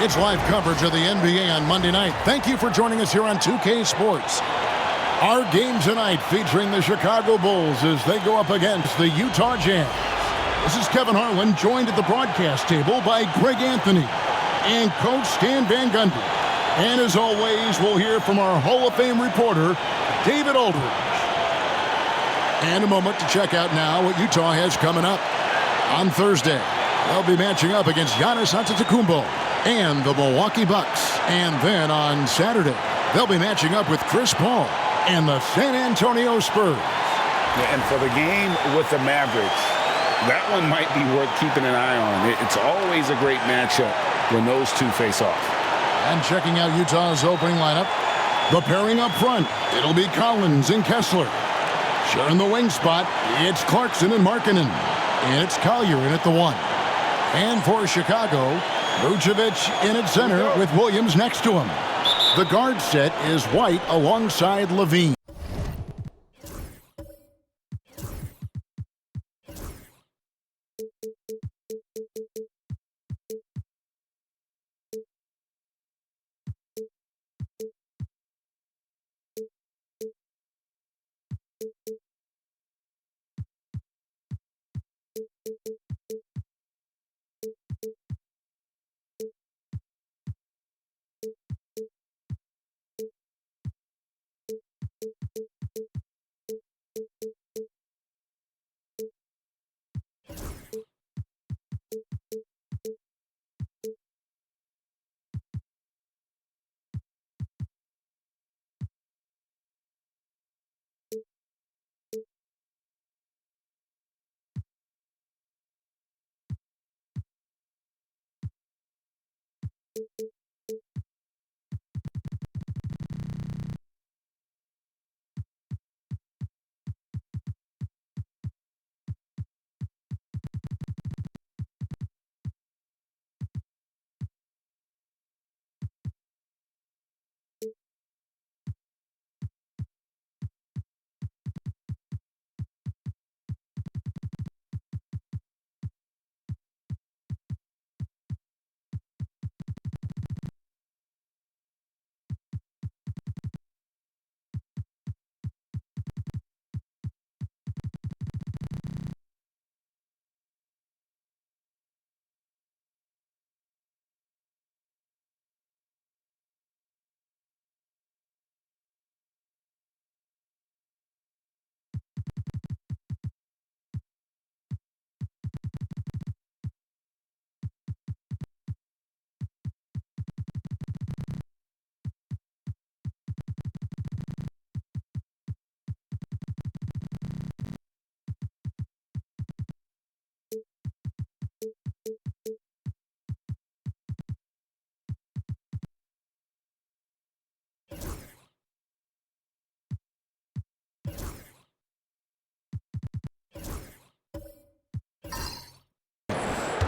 It's live coverage of the NBA on Monday night. Thank you for joining us here on 2K Sports. Our game tonight featuring the Chicago Bulls as they go up against the Utah Jazz. This is Kevin Harlan, joined at the broadcast table by Greg Anthony and Coach Stan Van Gundy. And as always, we'll hear from our Hall of Fame reporter, David Aldridge. And a moment to check out now what Utah has coming up. On Thursday, they'll be matching up against Giannis Antetokounmpo and the Milwaukee Bucks. And then on Saturday, they'll be matching up with Chris Paul and the San Antonio Spurs. Yeah, and for the game with the Mavericks, that one might be worth keeping an eye on. It's always a great matchup when those two face off. And checking out Utah's opening lineup, the pairing up front, it'll be Collins and Kessler. Sharing the wing spot, it's Clarkson and Markkanen. And it's Collier in at the 1. And for Chicago, Vucevic in at center with Williams next to him. The guard set is White alongside Levine.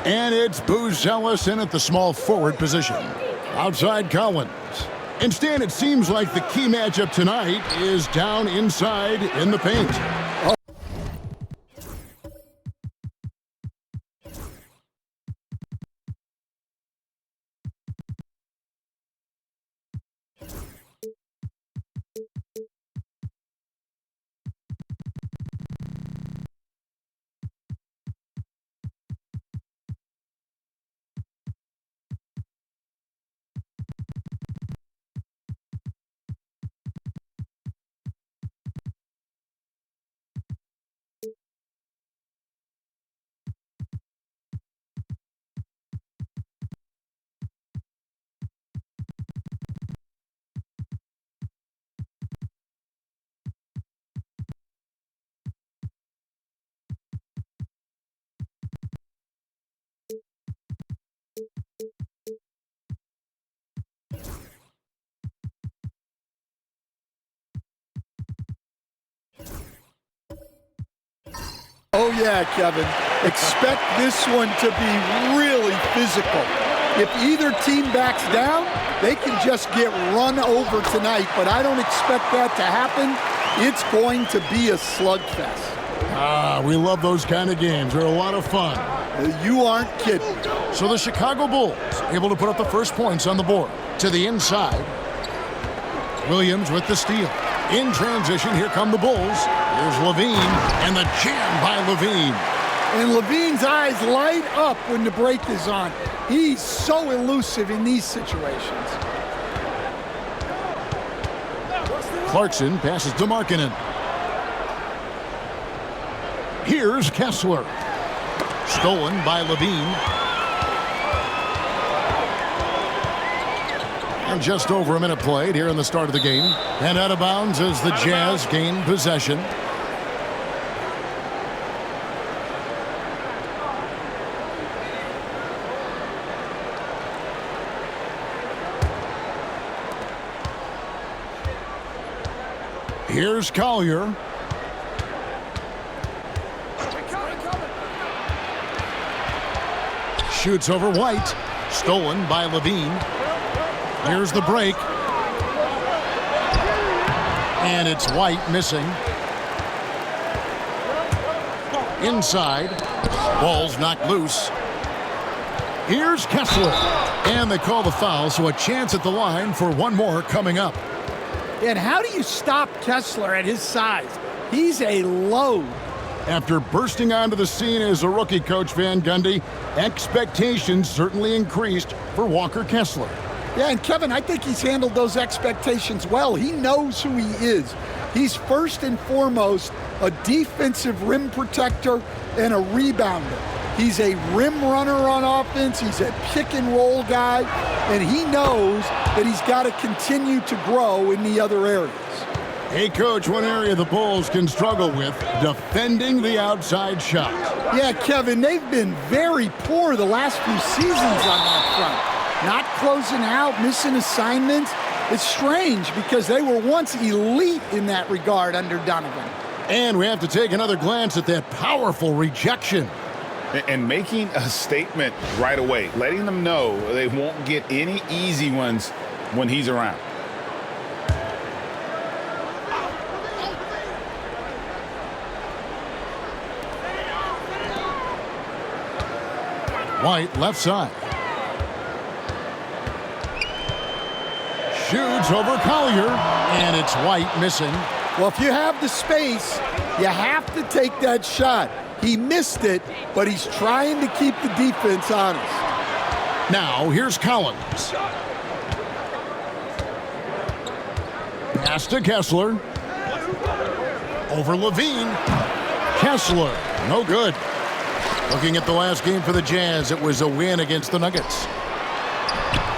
And it's Booz Ellis in at the small forward position. Outside Collins. Instead, it seems like the key matchup tonight is down inside in the paint. Oh, yeah, Kevin. Expect this one to be really physical. If either team backs down, they can just get run over tonight, but I don't expect that to happen. It's going to be a slugfest. We love those kind of games. They're a lot of fun. You aren't kidding. So the Chicago Bulls able to put up the first points on the board. To the inside. Williams with the steal. In transition, here come the Bulls. Here's LaVine, and the jam by LaVine. And LaVine's eyes light up when the break is on. He's so elusive in these situations. Clarkson passes to Markkanen. Here's Kessler. Stolen by LaVine. And just over a minute played here in the start of the game. And out of bounds as the Jazz gain possession. Here's Collier. Shoots over White. Stolen by LaVine. Here's the break. And it's White missing. Inside. Ball's knocked loose. Here's Kessler. And they call the foul, so a chance at the line for one more coming up. And how do you stop Kessler at his size? He's a load. After bursting onto the scene as a rookie, Coach Van Gundy, expectations certainly increased for Walker Kessler. Yeah, and Kevin, I think he's handled those expectations well. He knows who he is. He's first and foremost a defensive rim protector and a rebounder. He's a rim runner on offense. He's a pick and roll guy, and he knows that he's got to continue to grow in the other areas. Hey, Coach, one area the Bulls can struggle with, defending the outside shot. Yeah, Kevin, they've been very poor the last few seasons on that front. Not closing out, missing assignments. It's strange because they were once elite in that regard under Donovan. And we have to take another glance at that powerful rejection. And making a statement right away, letting them know they won't get any easy ones when he's around. White left side. Shoots over Collier, and it's White missing. Well, if you have the space, you have to take that shot. He missed it, but he's trying to keep the defense honest. Now, here's Collins. Pass to Kessler. Over LaVine. Kessler, no good. Looking at the last game for the Jazz, it was a win against the Nuggets.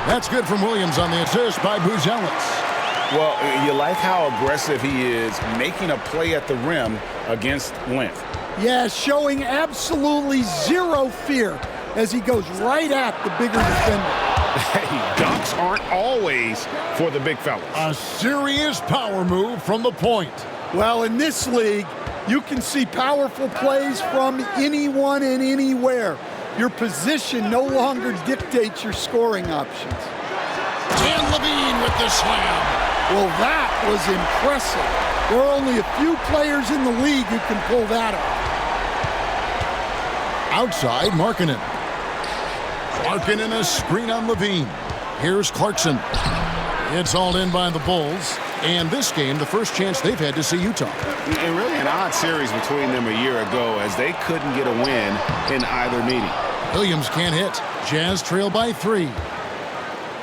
That's good from Williams on the assist by Buzelis. Well, you like how aggressive he is making a play at the rim against length. Yeah, showing absolutely zero fear as he goes right at the bigger defender. Hey, dunks aren't always for the big fellas. A serious power move from the point. Well, in this league, you can see powerful plays from anyone and anywhere. Your position no longer dictates your scoring options. And LaVine with the slam. Well, that was impressive. There are only a few players in the league who can pull that off. Outside, Markkanen. Markkanen a screen on LaVine. Here's Clarkson. It's hauled in by the Bulls. And this game, the first chance they've had to see Utah. And really an odd series between them a year ago as they couldn't get a win in either meeting. Williams can't hit. Jazz trail by 3.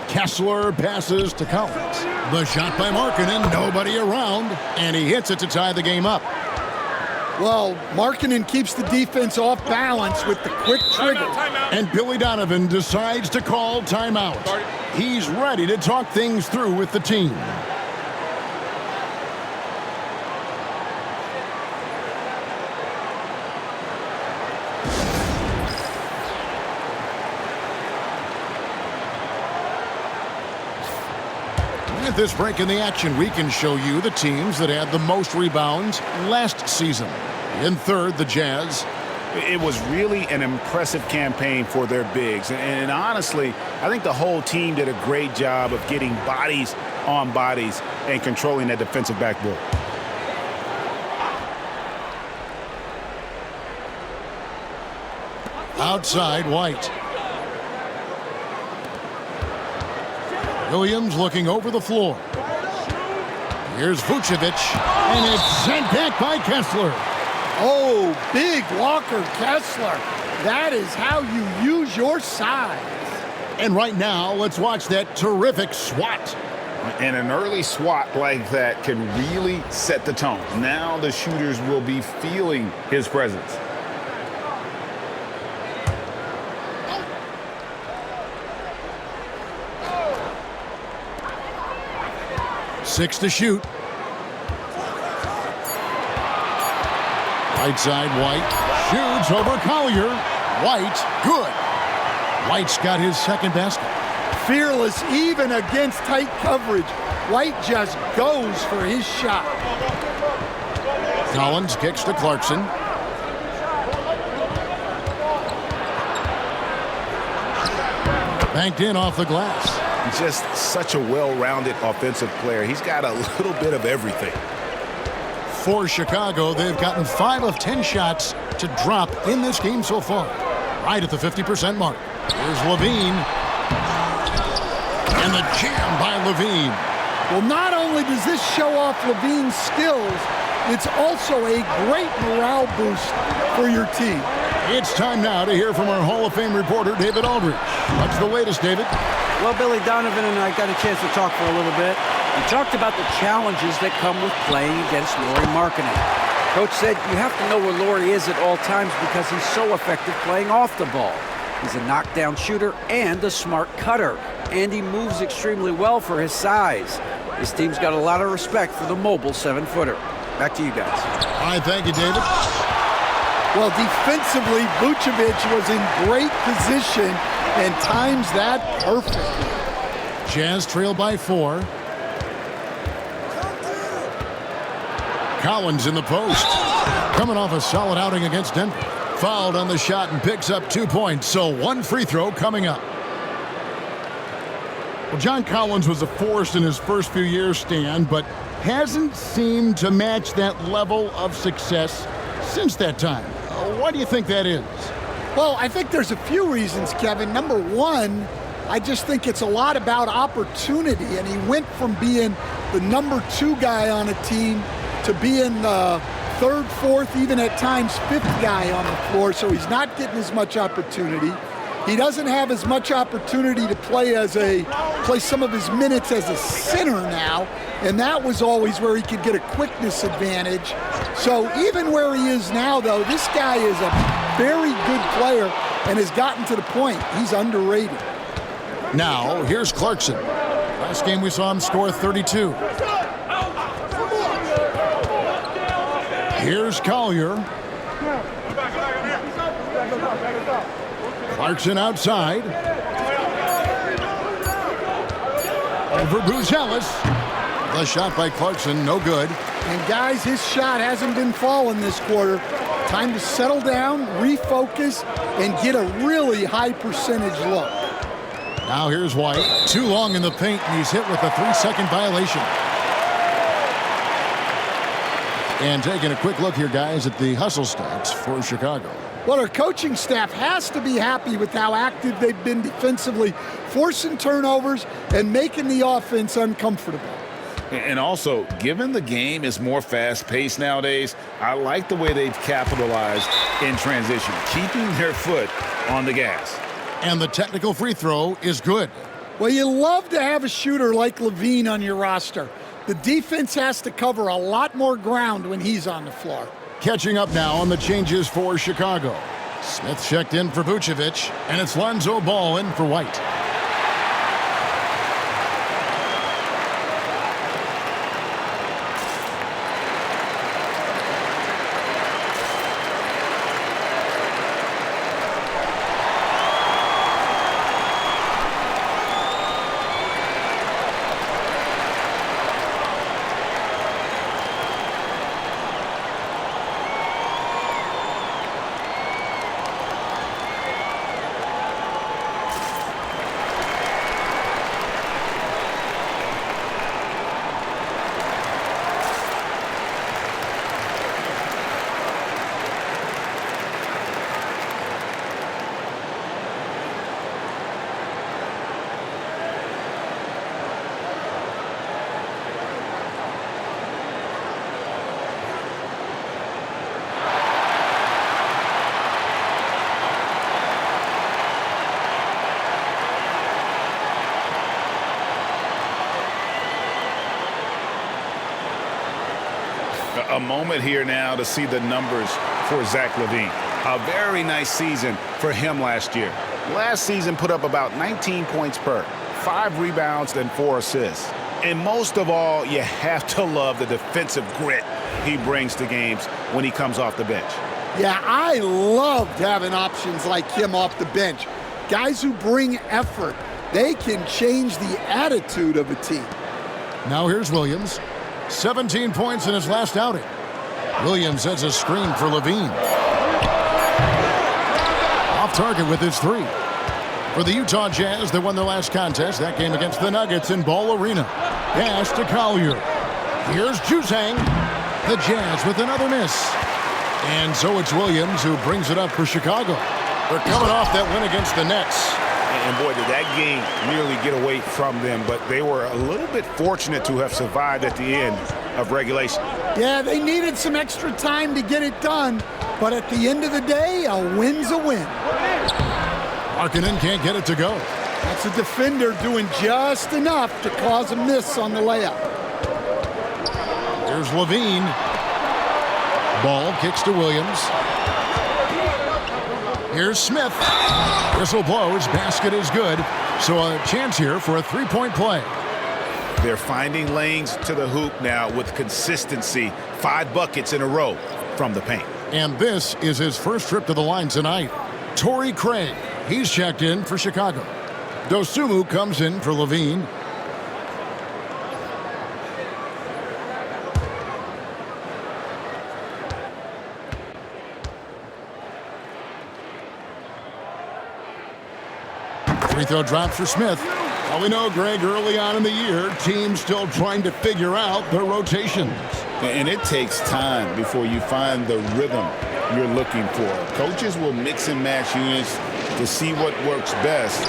Kessler passes to Collins. The shot by Markkanen, nobody around, and he hits it to tie the game up. Well, Markkanen keeps the defense off balance with the quick trigger. And Billy Donovan decides to call timeout. He's ready to talk things through with the team. At this break in the action, we can show you the teams that had the most rebounds last season. In third, the Jazz. It was really an impressive campaign for their bigs. And honestly, I think the whole team did a great job of getting bodies on bodies and controlling that defensive backboard. Outside, White. Williams looking over the floor. Here's Vucevic, and it's sent back by Kessler. Oh, big Walker Kessler. That is how you use your size. And right now, let's watch that terrific swat. And an early swat like that can really set the tone. Now the shooters will be feeling his presence. Six to shoot. Right side, White shoots over Collier. White, good. White's got his second basket. Fearless even against tight coverage. White just goes for his shot. Collins kicks to Clarkson. Banked in off the glass. Just such a well-rounded offensive player. He's got a little bit of everything. For Chicago, they've gotten 5 of 10 shots to drop in this game so far. Right at the 50% mark. Here's Levine. And the jam by Levine. Well, not only does this show off Levine's skills, it's also a great morale boost for your team. It's time now to hear from our Hall of Fame reporter, David Aldridge. What's the latest, David? Well, Billy Donovan and I got a chance to talk for a little bit. We talked about the challenges that come with playing against Lauri Markkanen. Coach said you have to know where Lauri is at all times because he's so effective playing off the ball. He's a knockdown shooter and a smart cutter, and he moves extremely well for his size. His team's got a lot of respect for the mobile 7-footer. Back to you guys. All right, thank you, David. Well, defensively, Vucevic was in great position and times that perfectly. Jazz trail by 4. Collins in the post. Coming off a solid outing against Denver. Fouled on the shot and picks up 2 points, so 1 free throw coming up. Well, John Collins was a force in his first few years, Stan, but hasn't seemed to match that level of success since that time. Why do you think that is? Well, I think there's a few reasons, Kevin. Number one, I just think it's a lot about opportunity, and he went from being the number 2 guy on a team to being the 3rd, 4th, even at times 5th guy on the floor, so he's not getting as much opportunity. He doesn't have as much opportunity to play some of his minutes as a center now, and that was always where he could get a quickness advantage. So even where he is now, though, this guy is a very good player and has gotten to the point he's underrated. Now, here's Clarkson. Last game we saw him score 32. Here's Collier. Clarkson outside. Over Buzelis. The shot by Clarkson, no good. And guys, his shot hasn't been falling this quarter. Time to settle down, refocus, and get a really high percentage look. Now here's White. Too long in the paint, and he's hit with a 3-second violation. And taking a quick look here, guys, at the hustle stats for Chicago. Well, our coaching staff has to be happy with how active they've been defensively, forcing turnovers and making the offense uncomfortable. And also, given the game is more fast-paced nowadays, I like the way they've capitalized in transition, keeping their foot on the gas. And the technical free throw is good. Well, you love to have a shooter like Levine on your roster. The defense has to cover a lot more ground when he's on the floor. Catching up now on the changes for Chicago. Smith checked in for Vucevic, and it's Lonzo Ball in for White. A moment here now to see the numbers for Zach LaVine. A very nice season for him last year. Last season put up about 19 points per, 5 rebounds, and 4 assists. And most of all, you have to love the defensive grit he brings to games when he comes off the bench. Yeah, I loved having options like him off the bench. Guys who bring effort. They can change the attitude of a team. Now here's Williams. 17 points in his last outing. Williams sets a screen for LaVine. Off target with his 3. For the Utah Jazz, they won their last contest, that game against the Nuggets in Ball Arena. Pass to Collier. Here's Juzang. The Jazz with another miss. And so it's Williams who brings it up for Chicago. They're coming off that win against the Nets. And boy, did that game nearly get away from them, but they were a little bit fortunate to have survived at the end of regulation. Yeah, they needed some extra time to get it done, but at the end of the day, a win's a win. Markkanen can't get it to go. That's a defender doing just enough to cause a miss on the layup. Here's LaVine. Ball kicks to Williams. Here's Smith. Whistle blows. Basket is good. So a chance here for a 3-point play. They're finding lanes to the hoop now with consistency. 5 buckets in a row from the paint. And this is his first trip to the line tonight. Torrey Craig. He's checked in for Chicago. Dosunmu comes in for LaVine. Free throw drops for Smith. Well, we know, Greg, early on in the year, teams still trying to figure out their rotations. And it takes time before you find the rhythm you're looking for. Coaches will mix and match units to see what works best,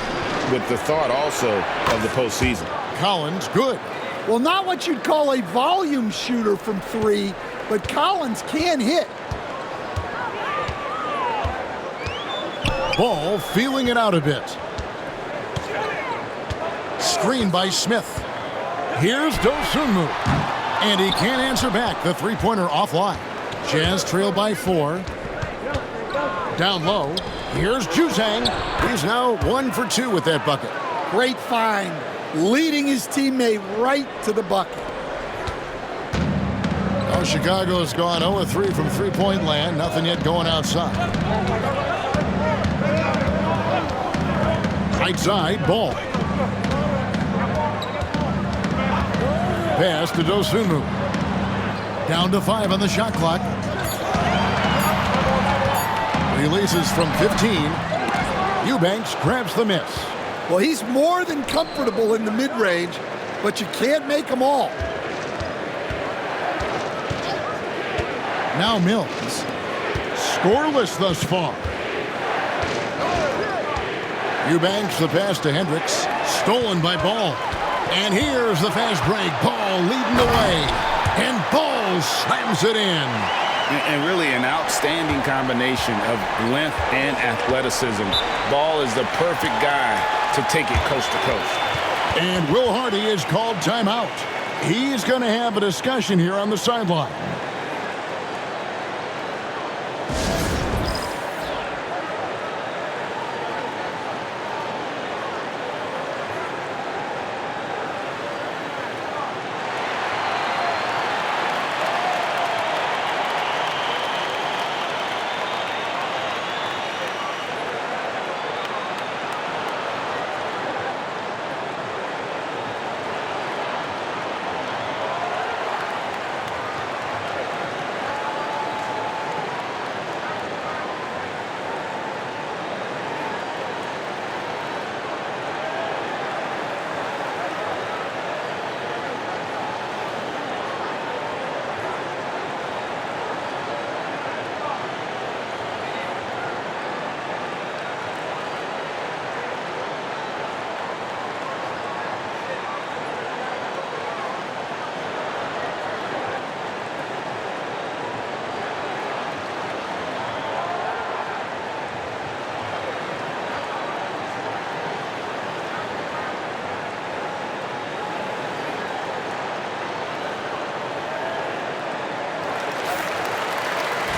with the thought also of the postseason. Collins, good. Well, not what you'd call a volume shooter from 3, but Collins can hit. Ball feeling it out a bit. Screen by Smith. Here's Dosunmu. And he can't answer back. The 3-pointer offline. Jazz trail by 4. Down low. Here's Juzang. He's now 1 for 2 with that bucket. Great find. Leading his teammate right to the bucket. Oh, Chicago's gone 0-3 from 3-point land. Nothing yet going outside. Right side, Ball. Pass to Dosunmu. Down to 5 on the shot clock. Releases from 15. Eubanks grabs the miss. Well, he's more than comfortable in the mid-range, but you can't make them all. Now Mills. Scoreless thus far. Eubanks the pass to Hendricks. Stolen by Ball. And here's the fast break. Ball leading the way. And Ball slams it in. And really an outstanding combination of length and athleticism. Ball is the perfect guy to take it coast to coast. And Will Hardy is called timeout. He's going to have a discussion here on the sideline.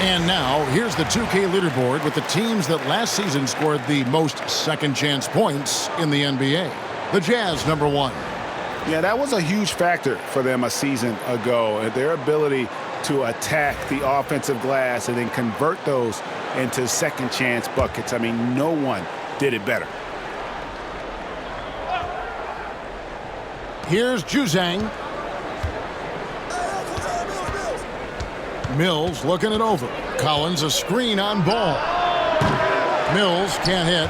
And now, here's the 2K leaderboard with the teams that last season scored the most second-chance points in the NBA. The Jazz, number 1. Yeah, that was a huge factor for them a season ago. Their ability to attack the offensive glass and then convert those into second-chance buckets. I mean, no one did it better. Here's Juzang. Mills looking it over. Collins a screen on Ball. Mills can't hit.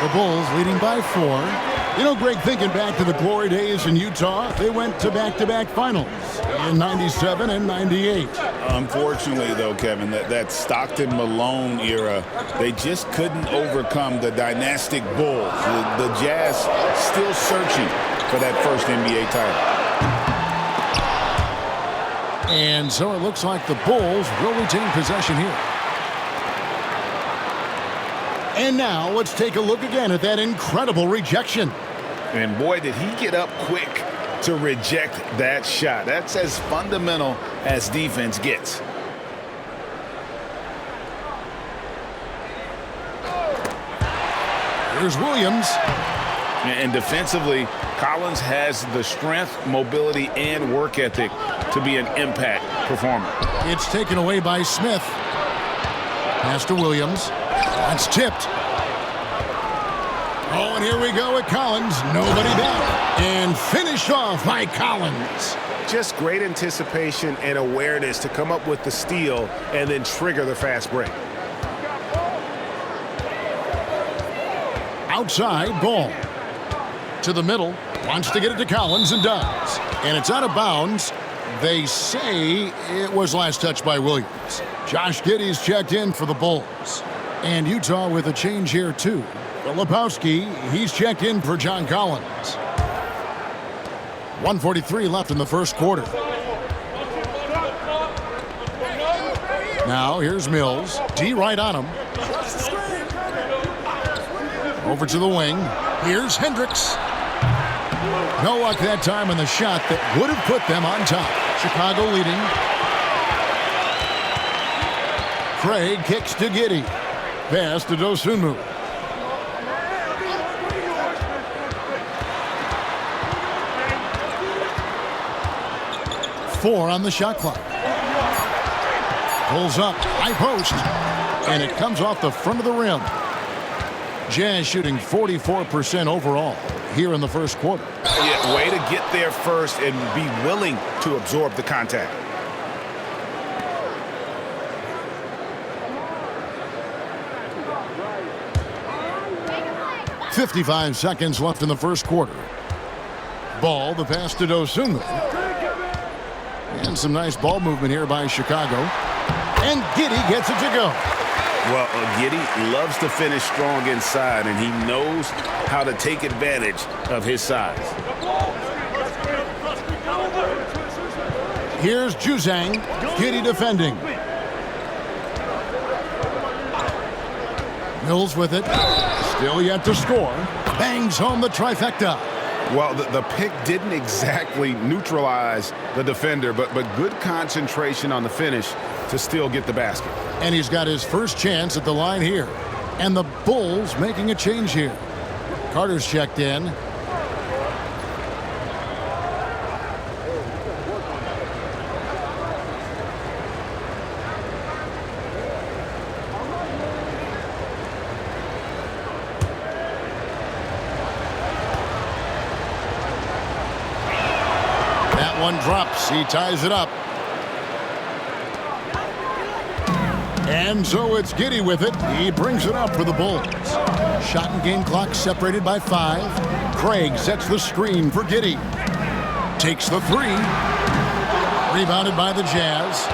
The Bulls leading by 4. You know, Greg, thinking back to the glory days in Utah, they went to back-to-back finals in 97 and 98. Unfortunately, though, Kevin, that Stockton-Malone era, they just couldn't overcome the dynastic Bulls. The Jazz still searching for that first NBA title. And so it looks like the Bulls will retain possession here. And now let's take a look again at that incredible rejection. And boy, did he get up quick to reject that shot. That's as fundamental as defense gets. Here's Williams. And defensively, Collins has the strength, mobility, and work ethic to be an impact performer. It's taken away by Smith. Pass to Williams. That's tipped. Oh, and here we go with Collins. Nobody back. And finished off by Collins. Just great anticipation and awareness to come up with the steal and then trigger the fast break. Outside, Ball. To the middle. Wants to get it to Collins and does. And it's out of bounds. They say it was last touched by Williams. Josh Giddey's checked in for the Bulls. And Utah with a change here, too. Filipowski, he's checked in for John Collins. 1:43 left in the first quarter. Now, here's Mills. D right on him. Over to the wing. Here's Hendricks. No luck that time on the shot that would have put them on top. Chicago leading. Craig kicks to Giddey. Pass to Dosunmu. Four on the shot clock. Pulls up, high post, and it comes off the front of the rim. Jazz shooting 44% overall here in the first quarter. Yeah, way to get there first and be willing to absorb the contact. .55 seconds left in the first quarter. Ball, the pass to Dosunmu. And some nice ball movement here by Chicago. And Giddey gets it to go. Well, Giddey loves to finish strong inside, and he knows how to take advantage of his size. Here's Juzang. Giddey defending. Mills with it. Still yet to score. Bangs home the trifecta. Well, the pick didn't exactly neutralize the defender, but good concentration on the finish to still get the basket. And he's got his first chance at the line here. And the Bulls making a change here. Carter's checked in. That one drops. He ties it up. And so it's Giddey with it. He brings it up for the Bulls. Shot and game clock separated by 5. Craig sets the screen for Giddey. Takes the 3. Rebounded by the Jazz.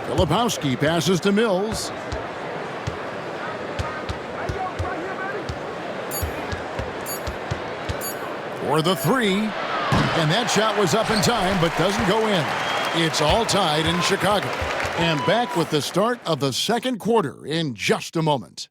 Filipowski passes to Mills. For the 3. And that shot was up in time, but doesn't go in. It's all tied in Chicago. And back with the start of the second quarter in just a moment.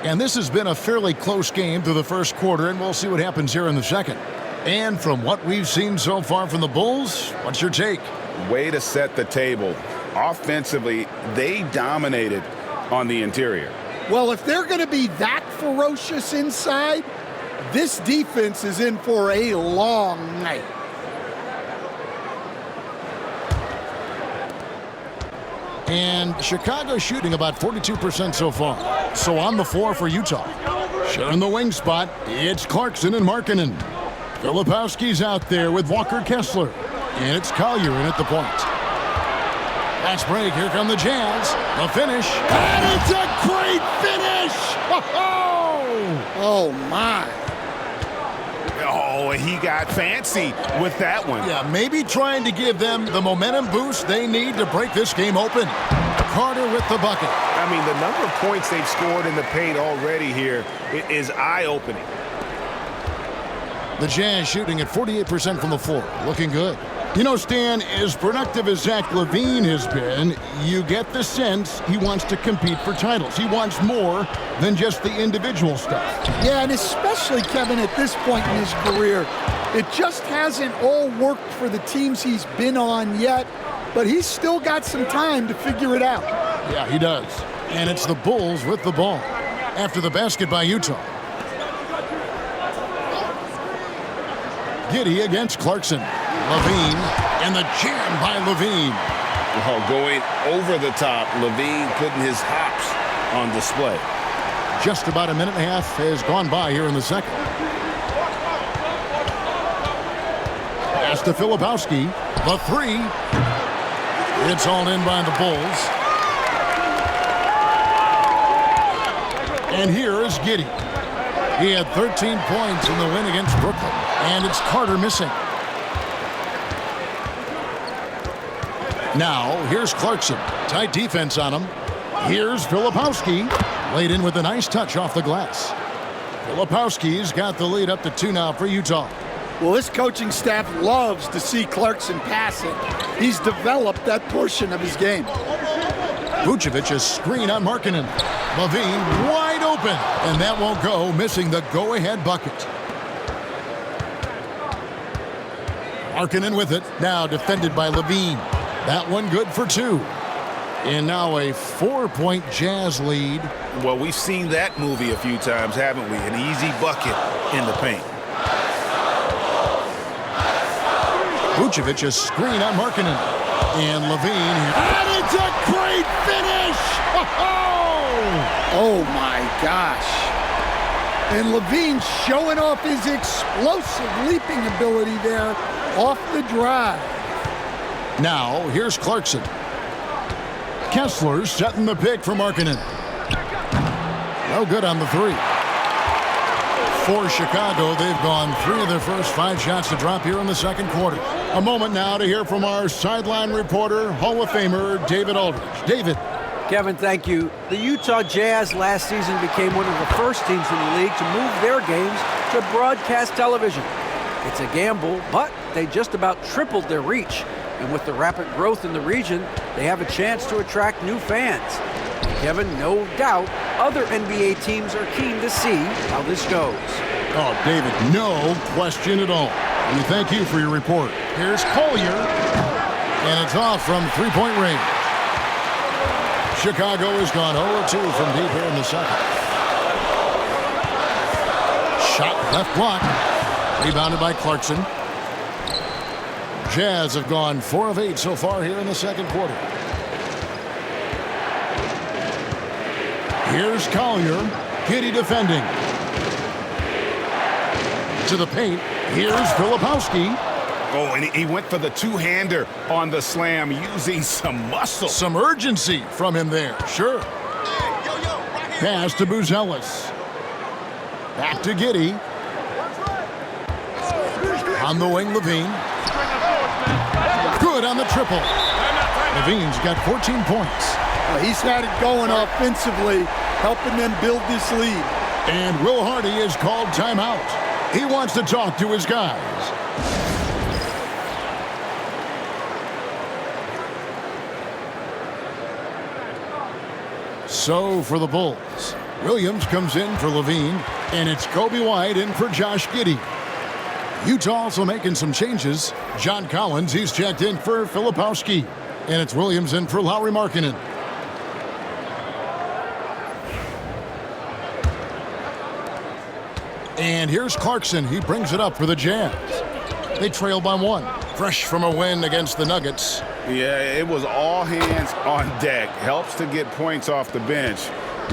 And this has been a fairly close game through the first quarter, and we'll see what happens here in the second. And from what we've seen so far from the Bulls, what's your take? Way to set the table. Offensively, they dominated on the interior. Well, if they're going to be that ferocious inside, this defense is in for a long night. And Chicago shooting about 42% so far. So on the floor for Utah. Sharing the wing spot, it's Clarkson and Markkanen. Filipowski's out there with Walker Kessler. And it's Collier in at the point. Fast break, here come the Jazz. The finish. And it's a great finish! Oh, my. Oh, he got fancy with that one. Yeah, maybe trying to give them the momentum boost they need to break this game open. Carter with the bucket. I mean, the number of points they've scored in the paint already here is eye-opening. The Jazz shooting at 48% from the floor. Looking good. You know, Stan, as productive as Zach LaVine has been, you get the sense he wants to compete for titles. He wants more than just the individual stuff. Yeah, and especially, Kevin, at this point in his career, it just hasn't all worked for the teams he's been on yet, but he's still got some time to figure it out. Yeah, he does. And it's the Bulls with the ball after the basket by Utah. Giddey against Clarkson. LaVine, and the jam by LaVine. Well, going over the top, LaVine putting his hops on display. Just about a minute and a half has gone by here in the second. Pass to Filipowski. The three. It's all in by the Bulls. And here is Giddey. He had 13 points in the win against Brooklyn. And it's Carter missing. Now, here's Clarkson. Tight defense on him. Here's Filipowski. Laid in with a nice touch off the glass. Filipowski's got the lead up to 2 now for Utah. Well, this coaching staff loves to see Clarkson passing. He's developed that portion of his game. Vucevic a screen on Markkanen. LaVine wide open. And that won't go, missing the go-ahead bucket. Markkanen with it. Now defended by LaVine. That one good for 2. And now a 4-point Jazz lead. Well, we've seen that movie a few times, haven't we? An easy bucket in the paint. Vucevic a screen on Markkanen. And LaVine. And it's a great finish! Oh, my gosh. And LaVine showing off his explosive leaping ability there off the drive. Now, here's Clarkson. Kessler setting the pick for Markkanen. No good on the 3. For Chicago, they've gone 3 of their first 5 shots to drop here in the second quarter. A moment now to hear from our sideline reporter, Hall of Famer David Aldridge. David. Kevin, thank you. The Utah Jazz last season became one of the first teams in the league to move their games to broadcast television. It's a gamble, but they just about tripled their reach. And with the rapid growth in the region, they have a chance to attract new fans. And Kevin, no doubt, other NBA teams are keen to see how this goes. Oh, David, no question at all. We thank you for your report. Here's Collier, and it's off from three-point range. Chicago has gone 0-2 from deep here in the second. Shot left block. Rebounded by Clarkson. Jazz have gone 4 of 8 so far here in the second quarter. Here's Collier. Giddey defending. To the paint. Here's Filipowski. Oh, and he went for the two-hander on the slam, using some muscle. Some urgency from him there. Sure. Pass to Buzelis. Back to Giddey. On the wing, LaVine. Good on the triple. LaVine's got 14 points. He's had it going offensively, helping them build this lead. And Will Hardy has called timeout. He wants to talk to his guys. So for the Bulls, Williams comes in for Levine, and it's Coby White in for Josh Giddey. Utah also making some changes. John Collins, he's checked in for Filipowski, and it's Williams in for Lauri Markkanen. And here's Clarkson. He brings it up for the Jazz. They trail by 1. Fresh from a win against the Nuggets. Yeah, it was all hands on deck. Helps to get points off the bench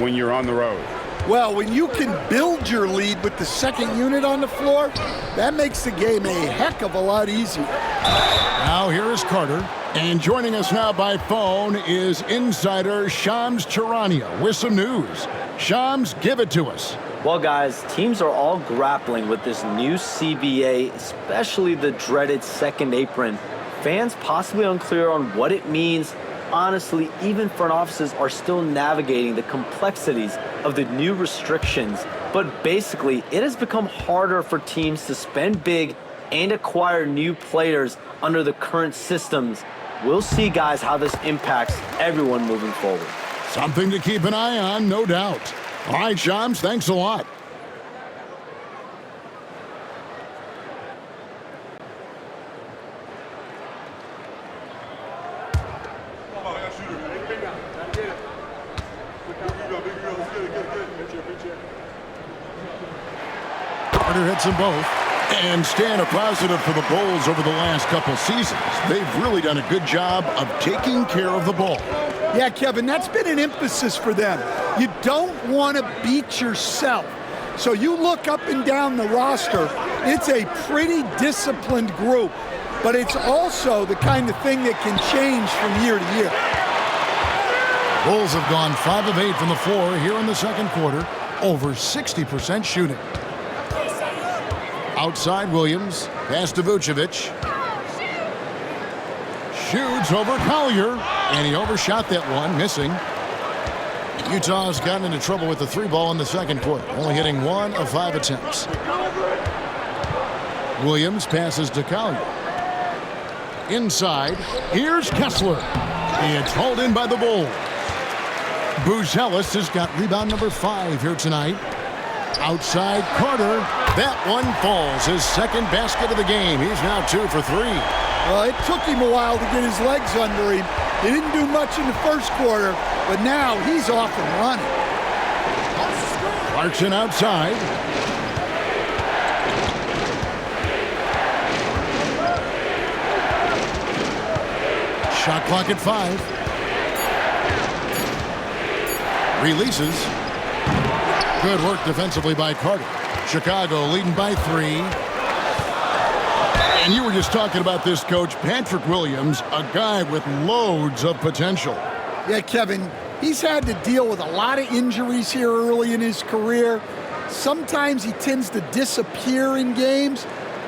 when you're on the road. Well, when you can build your lead with the second unit on the floor, that makes the game a heck of a lot easier. Now here is Carter. And joining us now by phone is insider Shams Charania with some news. Shams, give it to us. Well, guys, teams are all grappling with this new CBA, especially the dreaded second apron. Fans possibly unclear on what it means. Honestly, even front offices are still navigating the complexities of the new restrictions. But basically, it has become harder for teams to spend big and acquire new players under the current systems. We'll see, guys, how this impacts everyone moving forward. Something to keep an eye on, no doubt. All right, Shams, thanks a lot. Carter hits them both. And staying a positive for the Bulls over the last couple seasons. They've really done a good job of taking care of the ball. Yeah, Kevin, that's been an emphasis for them. You don't want to beat yourself. So you look up and down the roster, it's a pretty disciplined group, but it's also the kind of thing that can change from year to year. Bulls have gone 5 of 8 from the floor here in the second quarter, over 60% shooting. Outside Williams, pass to Vucevic. Shoots over Collier, and he overshot that one, missing. Utah has gotten into trouble with the 3-ball in the second quarter, only hitting 1 of 5 attempts. Williams passes to Collier. Inside, here's Kessler. It's hauled in by the Bulls. Buzelis has got rebound number 5 here tonight. Outside Carter, that one falls. His second basket of the game. He's now 2 for 3. Well, it took him a while to get his legs under him. He didn't do much in the first quarter, but now he's off and running. Clarkson outside. Shot clock at 5. Releases. Good work defensively by Carter. Chicago leading by 3. And you were just talking about this, Coach. Patrick Williams, a guy with loads of potential. Yeah, Kevin, he's had to deal with a lot of injuries here early in his career. Sometimes he tends to disappear in games,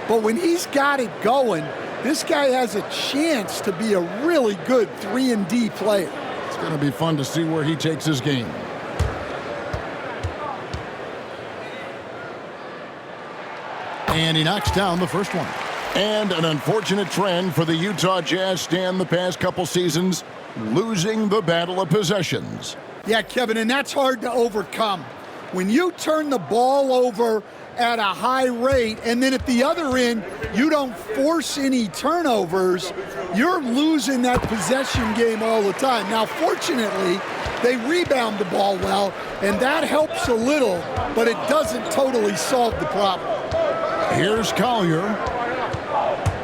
but when he's got it going, this guy has a chance to be a really good 3-and-D player. It's going to be fun to see where he takes his game. And he knocks down the first one. And an unfortunate trend for the Utah Jazz stand the past couple seasons, losing the battle of possessions. Yeah, Kevin, and that's hard to overcome. When you turn the ball over at a high rate, and then at the other end, you don't force any turnovers, you're losing that possession game all the time. Now, fortunately, they rebound the ball well, and that helps a little, but it doesn't totally solve the problem. Here's Collier.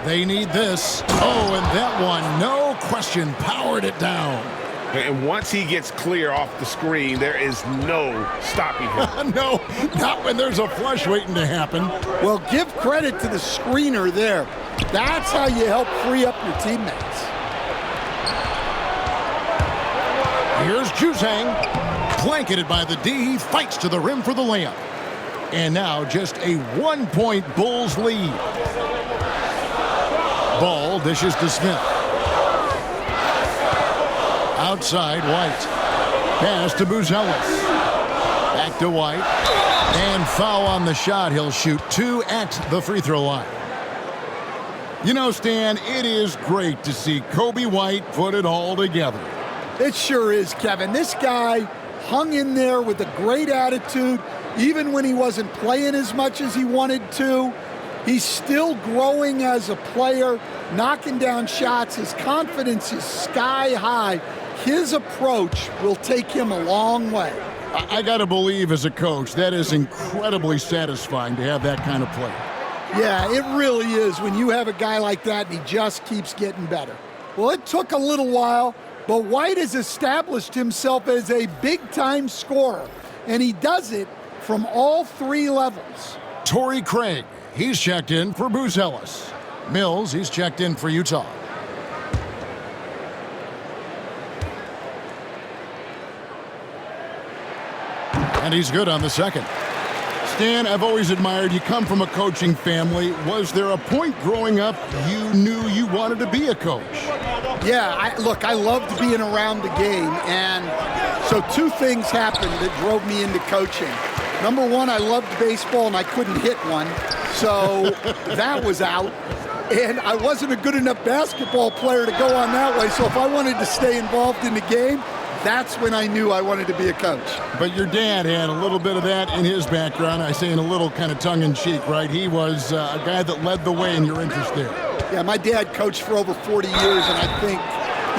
They need this. Oh, and that one, no question, powered it down. And once he gets clear off the screen, there is no stopping him. No, not when there's a flush waiting to happen. Well, give credit to the screener there. That's how you help free up your teammates. Here's Juzang, blanketed by the D. He fights to the rim for the layup. And now just a 1-point Bulls lead. Ball dishes to Smith. Outside, White. Pass to Buzelis. Back to White. And foul on the shot. He'll shoot 2 at the free throw line. You know, Stan, it is great to see Coby White put it all together. It sure is, Kevin. This guy hung in there with a great attitude, even when he wasn't playing as much as he wanted to. He's still growing as a player, knocking down shots. His confidence is sky high. His approach will take him a long way. I got to believe as a coach, that is incredibly satisfying to have that kind of play. Yeah, it really is when you have a guy like that and he just keeps getting better. Well, it took a little while, but White has established himself as a big-time scorer, and he does it from all three levels. Torrey Craig, he's checked in for Booz Ellis. Mills, he's checked in for Utah. And he's good on the second. Stan, I've always admired you come from a coaching family. Was there a point growing up you knew you wanted to be a coach? Yeah, I loved being around the game, and so two things happened that drove me into coaching. Number one, I loved baseball, and I couldn't hit one, so that was out. And I wasn't a good enough basketball player to go on that way, so if I wanted to stay involved in the game, that's when I knew I wanted to be a coach. But your dad had a little bit of that in his background. I say in a little kind of tongue-in-cheek, right? He was a guy that led the way in your interest there. Yeah, my dad coached for over 40 years, and I think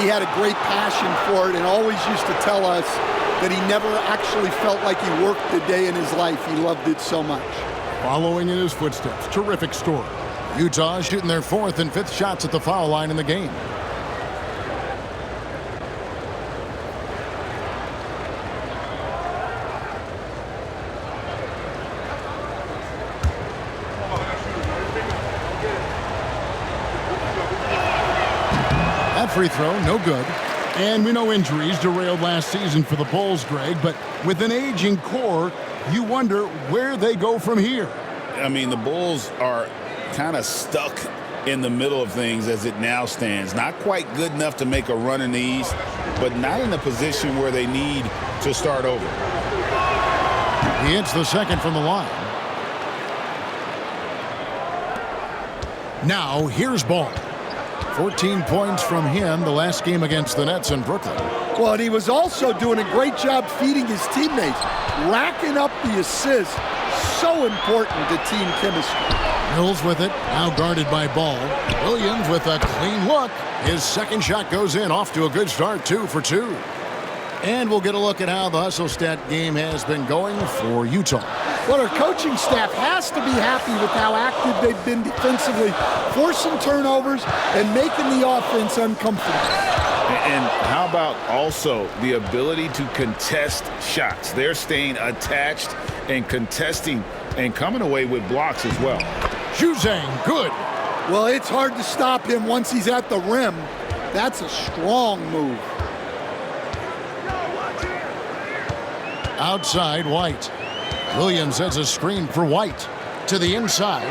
he had a great passion for it and always used to tell us that he never actually felt like he worked a day in his life. He loved it so much. Following in his footsteps, terrific story. Utah shooting their fourth and fifth shots at the foul line in the game. Free throw, no good. And we know injuries derailed last season for the Bulls, Greg, but with an aging core, you wonder where they go from here. I mean, the Bulls are kind of stuck in the middle of things as it now stands. Not quite good enough to make a run in the East, but not in a position where they need to start over. He hits the second from the line. Now, here's Ball. 14 points from him the last game against the Nets in Brooklyn. Well, and he was also doing a great job feeding his teammates, racking up the assists. So important to team chemistry. Mills with it, now guarded by Ball. Williams with a clean look. His second shot goes in, off to a good start, 2 for 2. And we'll get a look at how the hustle stat game has been going for Utah. Well, our coaching staff has to be happy with how active they've been defensively, forcing turnovers and making the offense uncomfortable. And how about also the ability to contest shots? They're staying attached and contesting and coming away with blocks as well. Juzang, good. Well, it's hard to stop him once he's at the rim. That's a strong move. Outside, White. Williams has a screen for White. To the inside.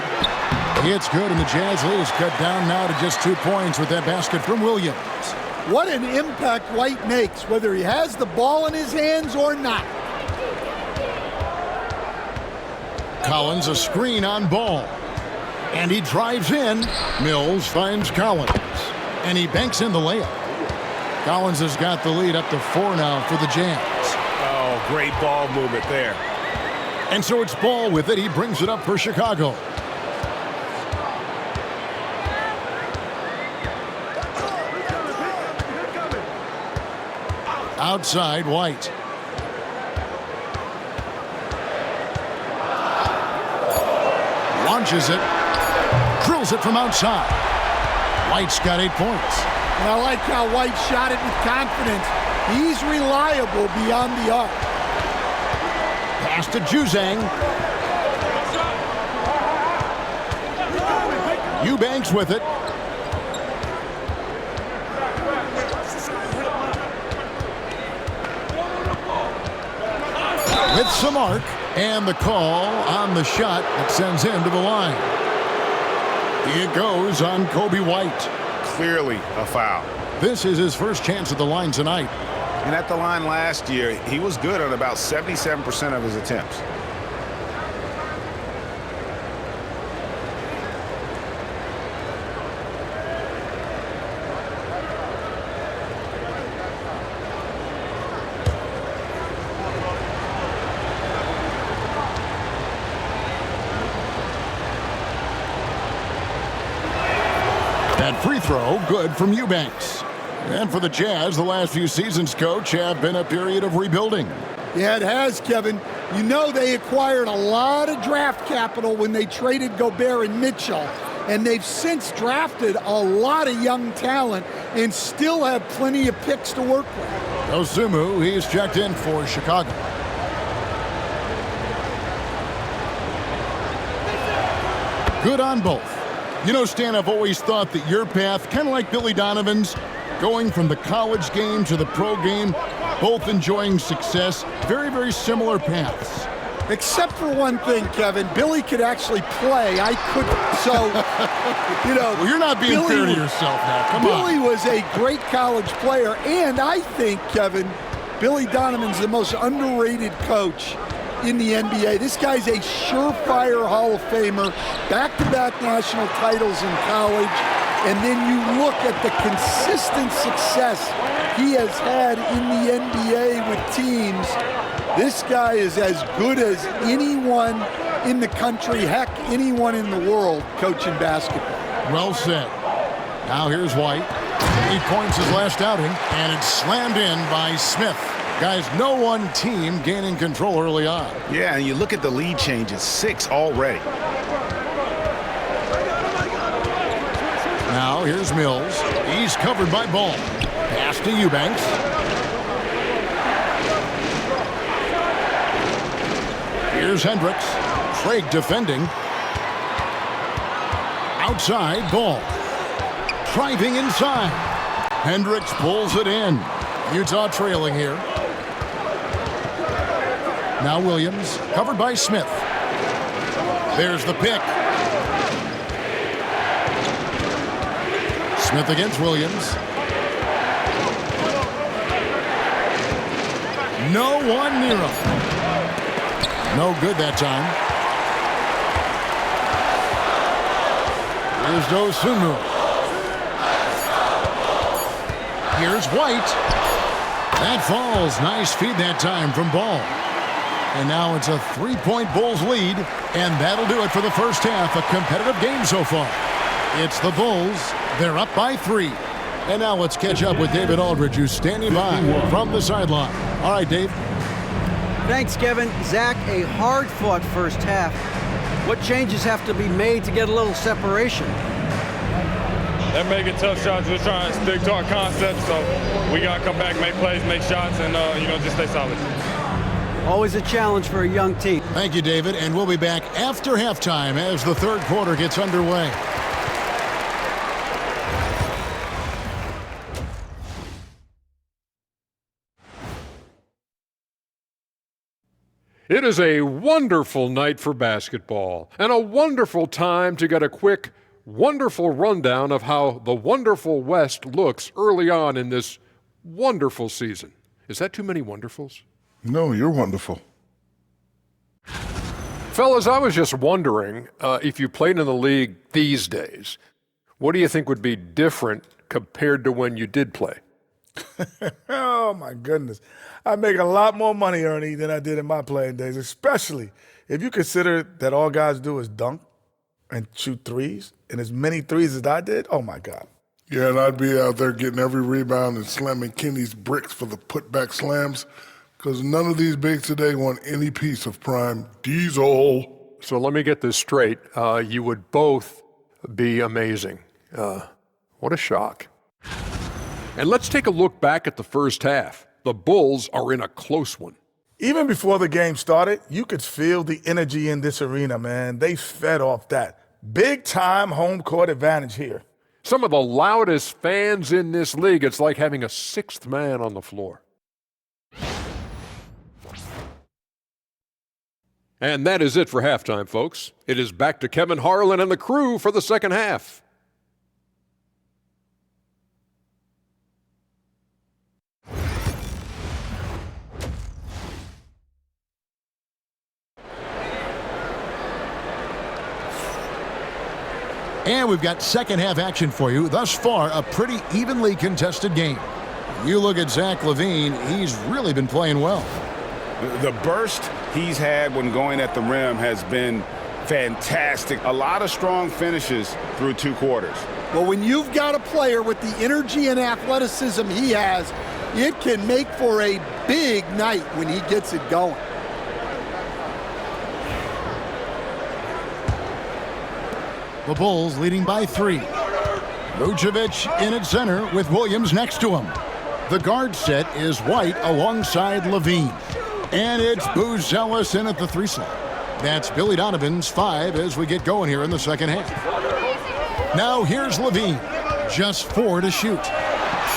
It's good, and the Jazz lead is cut down now to just 2 points with that basket from Williams. What an impact White makes, whether he has the ball in his hands or not. Collins a screen on Ball. And he drives in. Mills finds Collins. And he banks in the layup. Collins has got the lead up to 4 now for the Jazz. Oh, great ball movement there. And so it's Ball with it. He brings it up for Chicago. Outside, White. Launches it. Drills it from outside. White's got 8 points. And I like how White shot it with confidence. He's reliable beyond the arc. Pass to Juzang. Eubanks with it. With some arc, and the call on the shot that sends him to the line. It goes on Kobe White. Clearly a foul. This is his first chance at the line tonight. And at the line last year, he was good on about 77% of his attempts. Free throw, good from Eubanks. And for the Jazz, the last few seasons, Coach, have been a period of rebuilding. Yeah, it has, Kevin. You know they acquired a lot of draft capital when they traded Gobert and Mitchell, and they've since drafted a lot of young talent and still have plenty of picks to work with. Osumu, he's checked in for Chicago. Good on both. You know, Stan, I've always thought that your path, kind of like Billy Donovan's, going from the college game to the pro game, both enjoying success, very, very similar paths. Except for one thing, Kevin. Billy could actually play. I couldn't. So, you know. Well, you're not being fair to yourself now. Come on. Billy was a great college player. And I think, Kevin, Billy Donovan's the most underrated coach in the NBA. This guy's a surefire Hall of Famer, back-to-back national titles in college, and then you look at the consistent success he has had in the NBA with teams. This guy is as good as anyone in the country, heck, anyone in the world coaching basketball. Well said. Now here's White. 8 points his last outing, and it's slammed in by Smith. Guys, no one team gaining control early on. Yeah, and you look at the lead changes, 6 already. Now here's Mills. He's covered by Ball. Pass to Eubanks. Here's Hendricks. Craig defending. Outside, Ball. Driving inside. Hendricks pulls it in. Utah trailing here. Now Williams, covered by Smith. There's the pick. Smith against Williams. No one near him. No good that time. Here's Dosunmu. Here's White. That falls. Nice feed that time from Ball. And now it's a 3-point Bulls lead, and that'll do it for the first half. A competitive game so far. It's the Bulls. They're up by 3. And now let's catch up with David Aldridge, who's standing by from the sideline. All right, Dave. Thanks, Kevin. Zach, a hard-fought first half. What changes have to be made to get a little separation? They're making tough shots. We're trying to stick to our concept, so we got to come back, make plays, make shots, and just stay solid. Always a challenge for a young team. Thank you, David, and we'll be back after halftime as the third quarter gets underway. It is a wonderful night for basketball and a wonderful time to get a quick, wonderful rundown of how the wonderful West looks early on in this wonderful season. Is that too many wonderfuls? No, you're wonderful. Fellas, I was just wondering if you played in the league these days, what do you think would be different compared to when you did play? Oh, my goodness. I make a lot more money, Ernie, than I did in my playing days, especially if you consider that all guys do is dunk and shoot threes, and as many threes as I did, oh, my God. Yeah, and I'd be out there getting every rebound and slamming Kenny's bricks for the putback slams, because none of these bigs today want any piece of prime Diesel. So let me get this straight. You would both be amazing. What a shock. And let's take a look back at the first half. The Bulls are in a close one. Even before the game started, you could feel the energy in this arena, man. They fed off that. Big-time home court advantage here. Some of the loudest fans in this league. It's like having a sixth man on the floor. And that is it for halftime, folks. It is back to Kevin Harlan and the crew for the second half. And we've got second half action for you. Thus far, a pretty evenly contested game. You look at Zach LaVine, he's really been playing well. The burst he's had when going at the rim has been fantastic. A lot of strong finishes through 2 quarters. Well, when you've got a player with the energy and athleticism he has, it can make for a big night when he gets it going. The Bulls leading by 3. Vucevic in at center with Williams next to him. The guard set is White alongside Levine. And it's Buzelis in at the 3 slot. That's Billy Donovan's 5 as we get going here in the second half. Now here's Levine. Just 4 to shoot.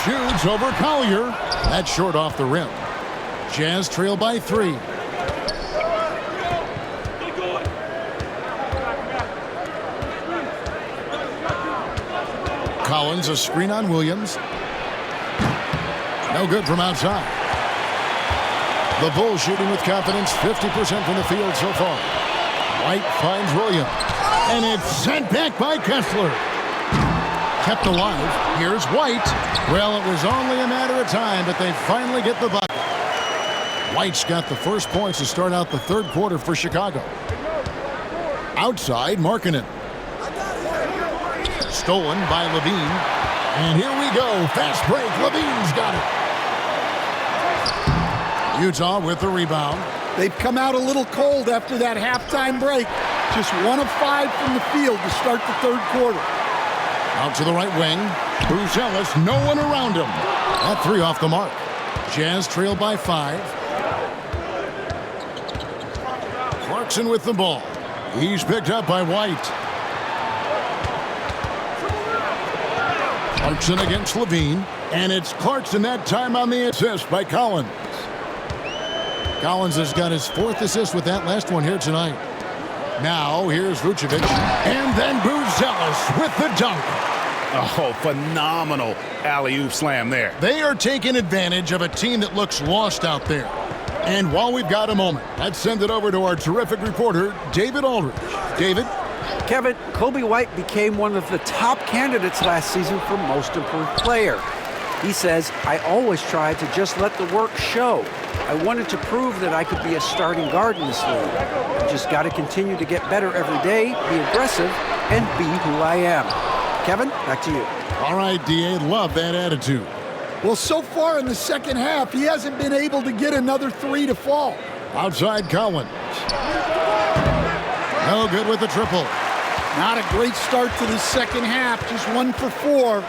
Shoots over Collier. That's short off the rim. Jazz trail by 3. Collins a screen on Williams. No good from outside. The Bulls shooting with confidence, 50% from the field so far. White finds Williams. And it's sent back by Kessler. Kept alive. Here's White. Well, it was only a matter of time, but they finally get the bucket. White's got the first points to start out the third quarter for Chicago. Outside, Markkanen. Stolen by Levine. And here we go. Fast break. Levine's got it. Utah with the rebound. They've come out a little cold after that halftime break. Just 1 of 5 from the field to start the third quarter. Out to the right wing. Buzelis, no one around him. That 3 off the mark. Jazz trail by 5. Clarkson with the ball. He's picked up by White. Clarkson against Levine. And it's Clarkson that time on the assist by Collins. Collins has got his 4th assist with that last one here tonight. Now, here's Vucevic. And then Buzelis with the dunk. Oh, phenomenal alley-oop slam there. They are taking advantage of a team that looks lost out there. And while we've got a moment, let's send it over to our terrific reporter, David Aldridge. David? Kevin, Kobe White became one of the top candidates last season for Most Improved Player. He says, I always tried to just let the work show. I wanted to prove that I could be a starting guard in this league. I just got to continue to get better every day, be aggressive, and be who I am. Kevin, back to you. All right, D.A., love that attitude. Well, so far in the second half, he hasn't been able to get another 3 to fall. Outside Collins. No good with the triple. Not a great start to the second half, just 1 for 4.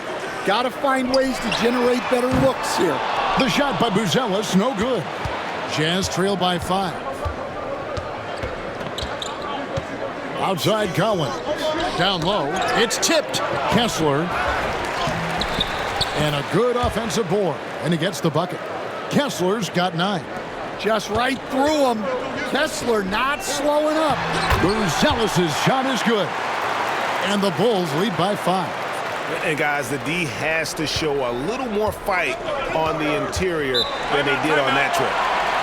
Got to find ways to generate better looks here. The shot by Buzelis, no good. Jazz trail by 5. Outside Collins. Down low. It's tipped. Kessler. And a good offensive board. And he gets the bucket. Kessler's got 9. Just right through him. Kessler not slowing up. Buzelis' shot is good. And the Bulls lead by 5. And guys, the D has to show a little more fight on the interior than they did on that trip.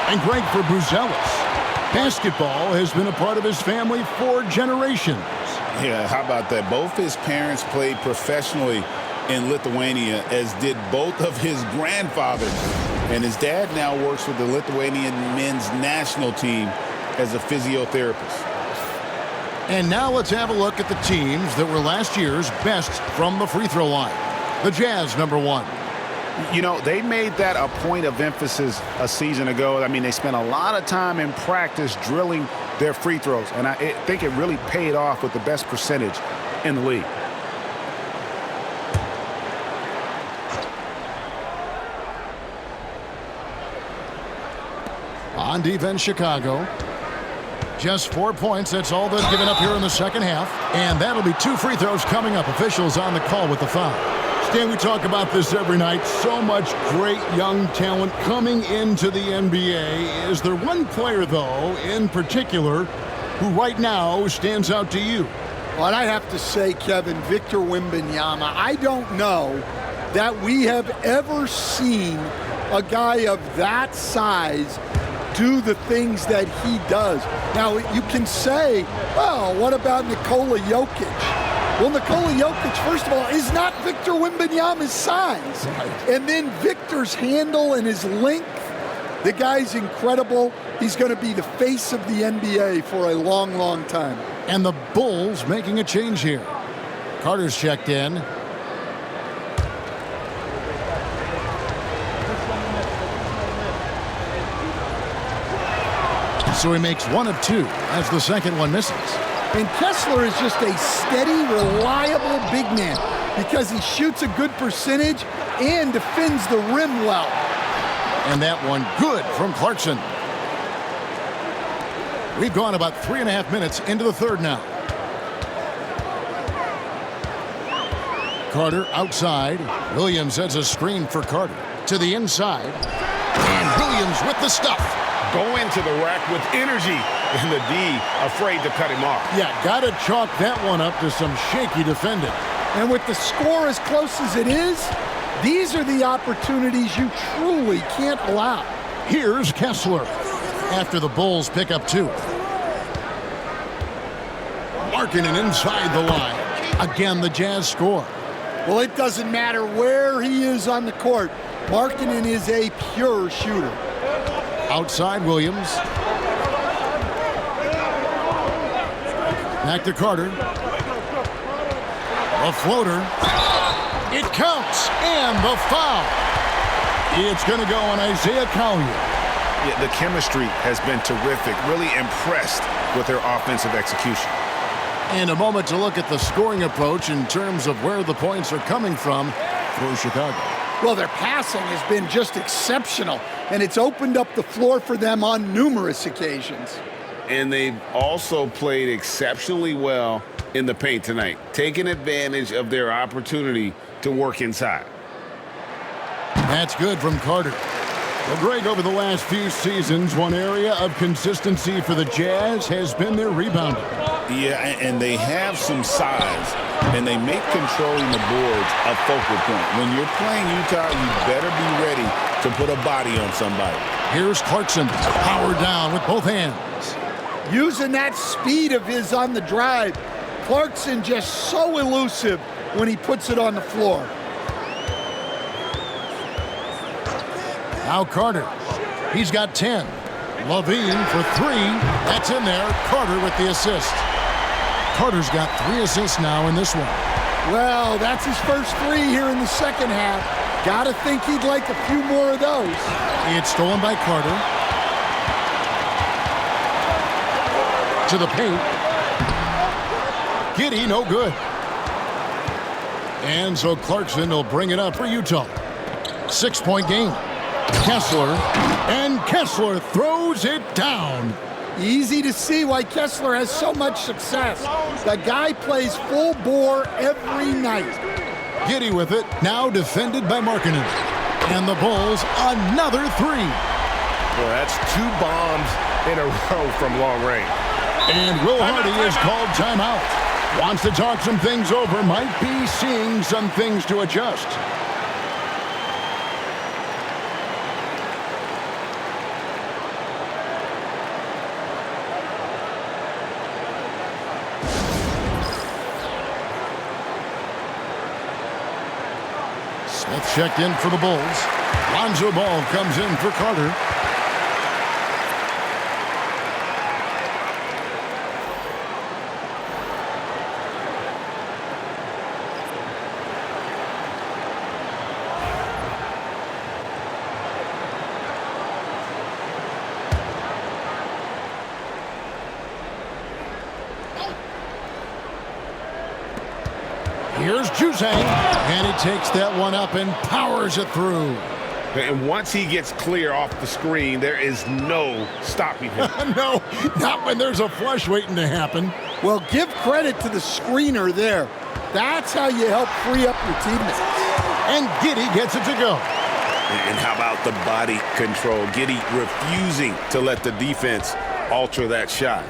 And great for Buzelis. Basketball has been a part of his family for generations. Yeah, how about that? Both his parents played professionally in Lithuania, as did both of his grandfathers. And his dad now works with the Lithuanian men's national team as a physiotherapist. And now let's have a look at the teams that were last year's best from the free throw line. The Jazz, number 1. You know, they made that a point of emphasis a season ago. I mean, they spent a lot of time in practice drilling their free throws, and I think it really paid off with the best percentage in the league. On defense, Chicago. Just 4 points. That's all they've given up here in the second half. And that'll be 2 free throws coming up. Officials on the call with the foul. Stan, we talk about this every night. So much great young talent coming into the NBA. Is there one player, though, in particular, who right now stands out to you? Well, I have to say, Kevin, Victor Wembanyama. I don't know that we have ever seen a guy of that size do the things that he does. Now, you can say, well, what about Nikola Jokic? Well, Nikola Jokic, first of all, is not Victor Wembanyama's size. Right. And then Victor's handle and his length, the guy's incredible. He's going to be the face of the NBA for a long, long time. And the Bulls making a change here. Carter's checked in. So he makes 1 of 2 as the second one misses. And Kessler is just a steady, reliable big man because he shoots a good percentage and defends the rim well. And that one good from Clarkson. We've gone about 3.5 minutes into the third now. Carter outside. Williams sets a screen for Carter. To the inside. And Williams with the stuff. Going to the rack with energy. And the D afraid to cut him off. Yeah, got to chalk that one up to some shaky defending. And with the score as close as it is, these are the opportunities you truly can't allow. Here's Kessler after the Bulls pick up 2. Markkanen inside the line. Again, the Jazz score. Well, it doesn't matter where he is on the court. Markkanen is a pure shooter. Outside Williams. Back to Carter. A floater. It counts. And the foul. It's going to go on Isaiah Collier. Yeah, the chemistry has been terrific. Really impressed with their offensive execution. And a moment to look at the scoring approach in terms of where the points are coming from for Chicago. Well, their passing has been just exceptional, and it's opened up the floor for them on numerous occasions. And they've also played exceptionally well in the paint tonight, taking advantage of their opportunity to work inside. That's good from Carter. Well, Greg, over the last few seasons, one area of consistency for the Jazz has been their rebounding. Yeah, and they have some size, and they make controlling the boards a focal point. When you're playing Utah, you better be ready to put a body on somebody. Here's Clarkson, powered down with both hands. Using that speed of his on the drive, Clarkson just so elusive when he puts it on the floor. Now Carter, he's got 10. LaVine for 3, that's in there. Carter with the assist. Carter's got 3 assists now in this one. Well, that's his first 3 here in the second half. Gotta think he'd like a few more of those. It's stolen by Carter. To the paint. Giddey, no good. And so Clarkson will bring it up for Utah. 6-point game. Kessler, and Kessler throws it down. Easy to see why Kessler has so much success. The guy plays full bore every night. Giddey with it, now defended by Markkanen. And the Bulls, another 3. Well, that's 2 bombs in a row from long range. And Will Hardy is called timeout. Wants to talk some things over, might be seeing some things to adjust. Smith checked in for the Bulls. Lonzo Ball comes in for Carter. Here's Juzang, and he takes that one up and powers it through. And once he gets clear off the screen, there is no stopping him. No, not when there's a flush waiting to happen. Well, give credit to the screener there. That's how you help free up your teammates. And Giddey gets it to go. And how about the body control? Giddey refusing to let the defense alter that shot.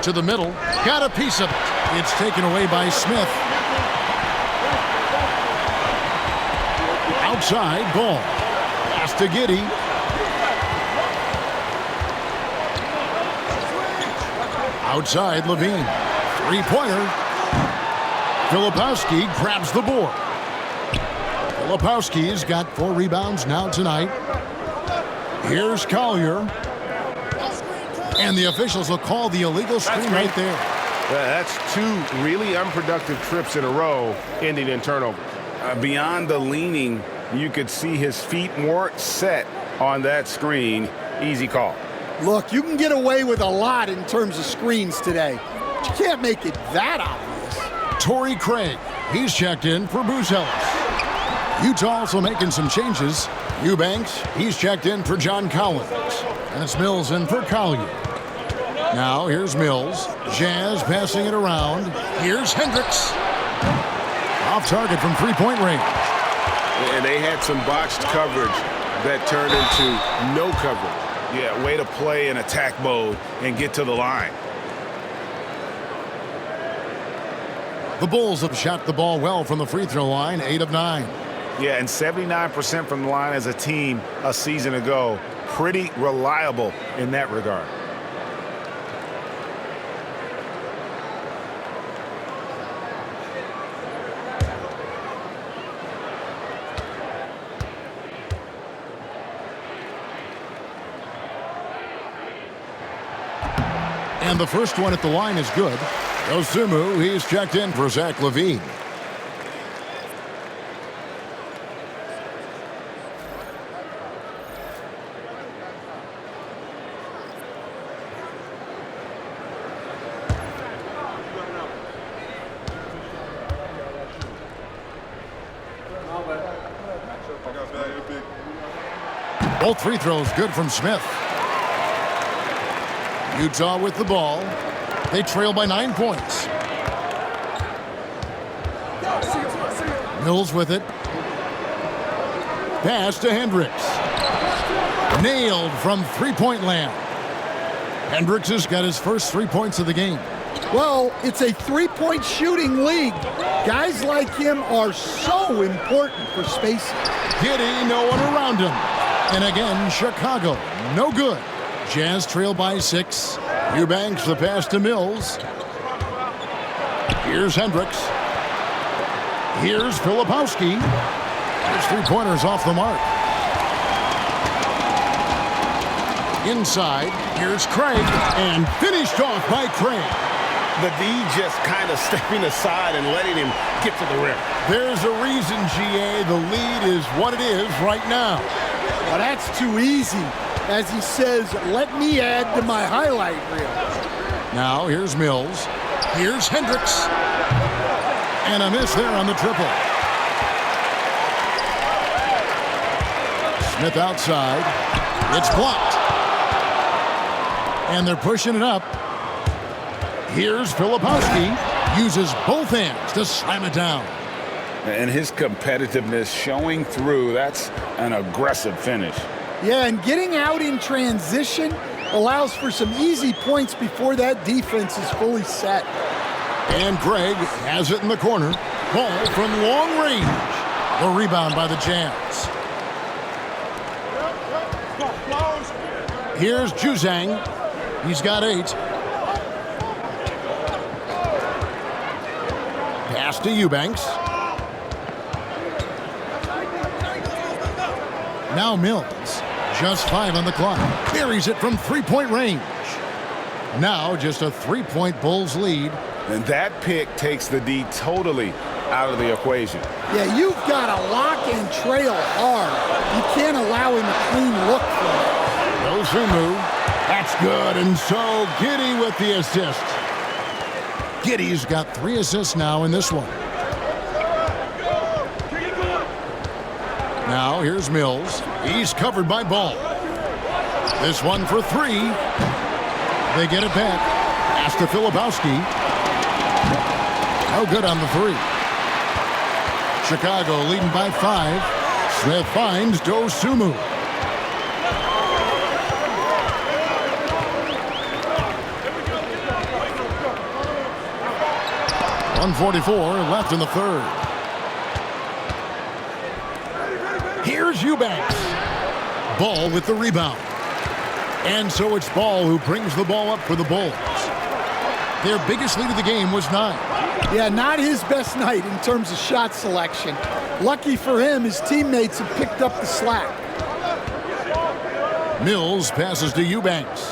To the middle, got a piece of it. It's taken away by Smith. Outside, Ball. Pass to Giddey. Outside, LaVine. Three-pointer. Filipowski grabs the board. Filipowski's got 4 rebounds now tonight. Here's Collier. And the officials will call the illegal screen right there. That's 2 really unproductive trips in a row, ending in turnover. Beyond the leaning, you could see his feet weren't set on that screen. Easy call. Look, you can get away with a lot in terms of screens today. But you can't make it that obvious. Torrey Craig, he's checked in for Booz Ellis. Utah also making some changes. Eubanks, he's checked in for John Collins. And it's Mills in for Collier. Now here's Mills. Jazz passing it around. Here's Hendricks. Off target from three-point range. And they had some botched coverage that turned into no coverage. Yeah, way to play in attack mode and get to the line. The Bulls have shot the ball well from the free throw line, 8 of 9. Yeah, and 79% from the line as a team a season ago. Pretty reliable in that regard. And the first one at the line is good. Dosunmu, he's checked in for Zach LaVine. Both free throws good from Smith. Utah with the ball. They trail by 9 points. Mills with it. Pass to Hendricks. Nailed from three-point land. Hendricks has got his first 3 points of the game. Well, it's a three-point shooting league. Guys like him are so important for spacing. Giddey, no one around him. And again, Chicago, no good. Jazz trail by 6. Eubanks the pass to Mills. Here's Hendricks. Here's Filipowski. His three-pointers off the mark. Inside, here's Craig, and finished off by Craig. The D just kind of stepping aside and letting him get to the rim. There's a reason, GA, the lead is what it is right now. Well, that's too easy. As he says, let me add to my highlight reel. Now here's Mills. Here's Hendricks. And a miss there on the triple. Smith outside. It's blocked. And they're pushing it up. Here's Filipowski. Uses both hands to slam it down. And his competitiveness showing through. That's an aggressive finish. Yeah, and getting out in transition allows for some easy points before that defense is fully set. And Craig has it in the corner. Ball from long range. The rebound by the Jazz. Here's Juzang. He's got 8. Pass to Eubanks. Now Mills. Just 5 on the clock. Carries it from three-point range. Now just a 3-point Bulls lead. And that pick takes the D totally out of the equation. Yeah, you've got to lock and trail hard. You can't allow him a clean look for it. Dosunmu. That's good. And so Giddey with the assist. Giddey's got 3 assists now in this one. Now here's Mills. He's covered by Ball. This one for 3. They get it back. Pass to Filipowski. No good on the 3. Chicago leading by 5. Smith finds Dosunmu. .144 left in the third. Here's Eubanks. Ball with the rebound. And so it's Ball who brings the ball up for the Bulls. Their biggest lead of the game was 9. Yeah, not his best night in terms of shot selection. Lucky for him, his teammates have picked up the slack. Mills passes to Eubanks.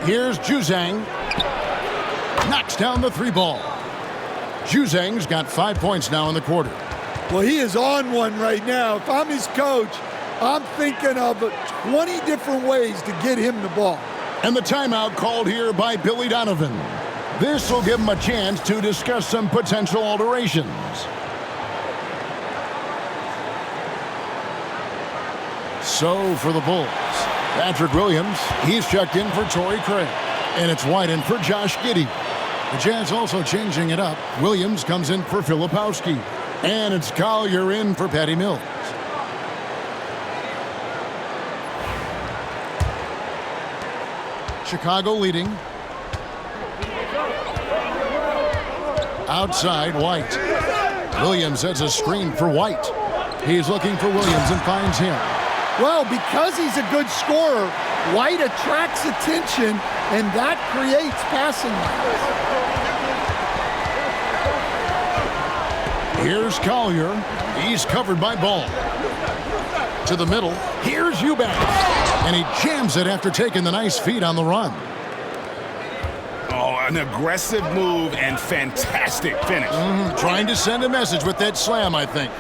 Here's Juzang. Knocks down the 3 ball. Juzang's got 5 points now in the quarter. Well, he is on one right now. If I'm his coach, I'm thinking of 20 different ways to get him the ball. And the timeout called here by Billy Donovan. This will give him a chance to discuss some potential alterations. So for the Bulls, Patrick Williams, he's checked in for Torrey Craig. And it's White in for Josh Giddey. The Jazz also changing it up. Williams comes in for Filipowski. And it's Collier in for Patty Mills. Chicago leading. Outside, White. Williams has a screen for White. He's looking for Williams and finds him. Well, because he's a good scorer, White attracts attention, and that creates passing lanes. Here's Collier. He's covered by Ball. To the middle. Here's Eubanks. And he jams it after taking the nice feed on the run. Oh, an aggressive move and fantastic finish. Trying to send a message with that slam, I think.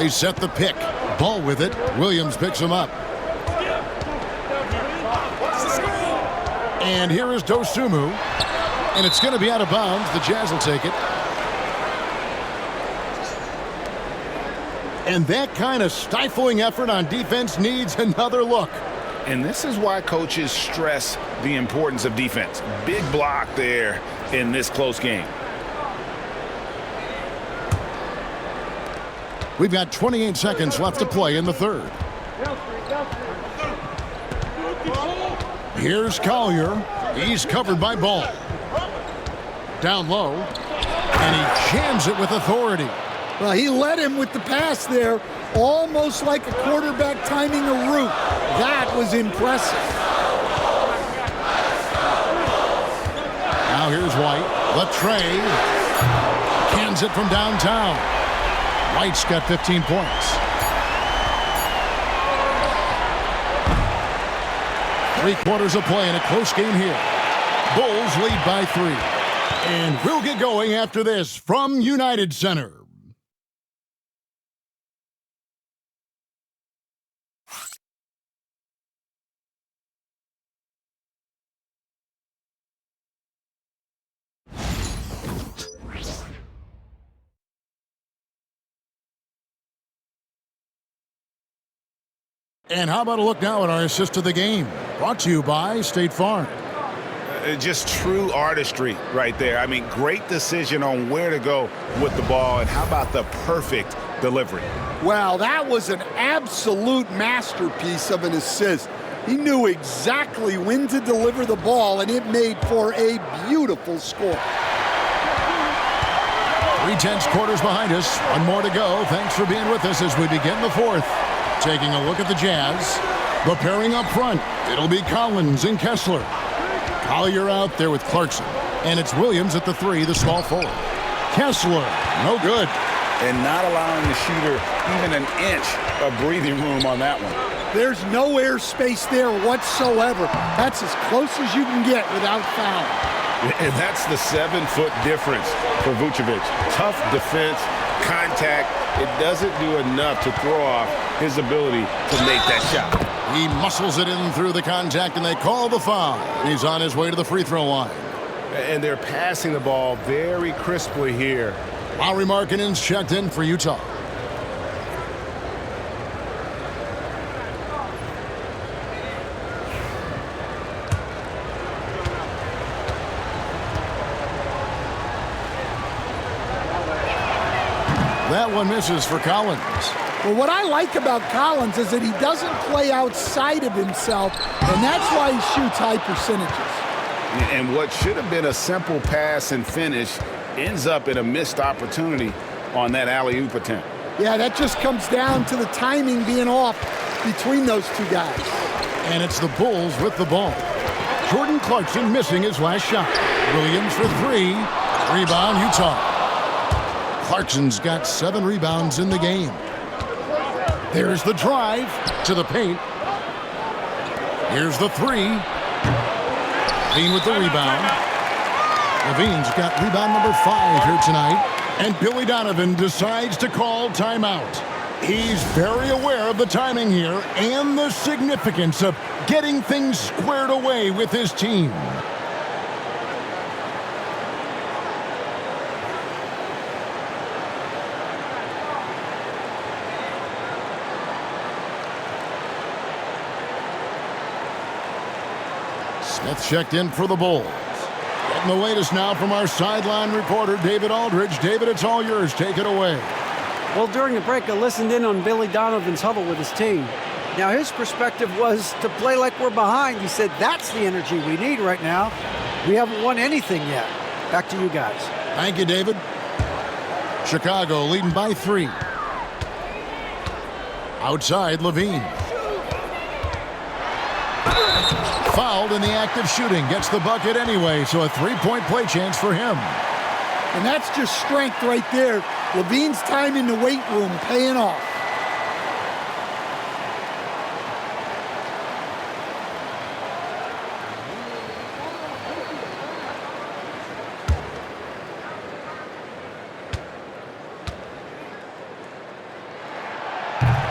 They set the pick. Ball with it. Williams picks him up. And here is Dosunmu. And it's going to be out of bounds. The Jazz will take it. And that kind of stifling effort on defense needs another look. And this is why coaches stress the importance of defense. Big block there in this close game. We've got 28 seconds left to play in the third. Here's Collier. He's covered by Ball. Down low. And he jams it with authority. Well, he led him with the pass there, almost like a quarterback timing a route. That was impressive. Now here's White. Latrey cans it from downtown. White's got 15 points. 3/4 of play in a close game here. Bulls lead by 3. And we'll get going after this from United Center. And how about a look now at our assist of the game? Brought to you by State Farm. Just true artistry right there. I mean, great decision on where to go with the ball. And how about the perfect delivery? Well, that was an absolute masterpiece of an assist. He knew exactly when to deliver the ball, and it made for a beautiful score. 3/10 quarters behind us. One more to go. Thanks for being with us as we begin the fourth. Taking a look at the Jazz. Preparing up front. It'll be Collins and Kessler. Collier out there with Clarkson. And it's Williams at the 3, the small forward. Kessler, no good. And not allowing the shooter even an inch of breathing room on that one. There's no air space there whatsoever. That's as close as you can get without foul. And that's the 7-foot difference for Vucevic. Tough defense, contact. It doesn't do enough to throw off his ability to make that shot. He muscles it in through the contact, and they call the foul. He's on his way to the free throw line. And they're passing the ball very crisply here. Lauri Markkanen's checked in for Utah. That one misses for Collins. Well, what I like about Collins is that he doesn't play outside of himself, and that's why he shoots high percentages. And what should have been a simple pass and finish ends up in a missed opportunity on that alley-oop attempt. Yeah, that just comes down to the timing being off between those two guys. And it's the Bulls with the ball. Jordan Clarkson missing his last shot. Williams for 3. Rebound, Utah. Clarkson's got 7 rebounds in the game. There's the drive to the paint. Here's the 3. Levine with the rebound. Levine's got rebound number 5 here tonight. And Billy Donovan decides to call timeout. He's very aware of the timing here and the significance of getting things squared away with his team. Smith checked in for the Bulls. Getting the latest now from our sideline reporter, David Aldridge. David, it's all yours. Take it away. Well, during the break, I listened in on Billy Donovan's huddle with his team. Now, his perspective was to play like we're behind. He said, that's the energy we need right now. We haven't won anything yet. Back to you guys. Thank you, David. Chicago leading by 3. Outside, Levine. Fouled in the act of shooting. Gets the bucket anyway, so a 3-point play chance for him. And that's just strength right there. Levine's time in the weight room paying off.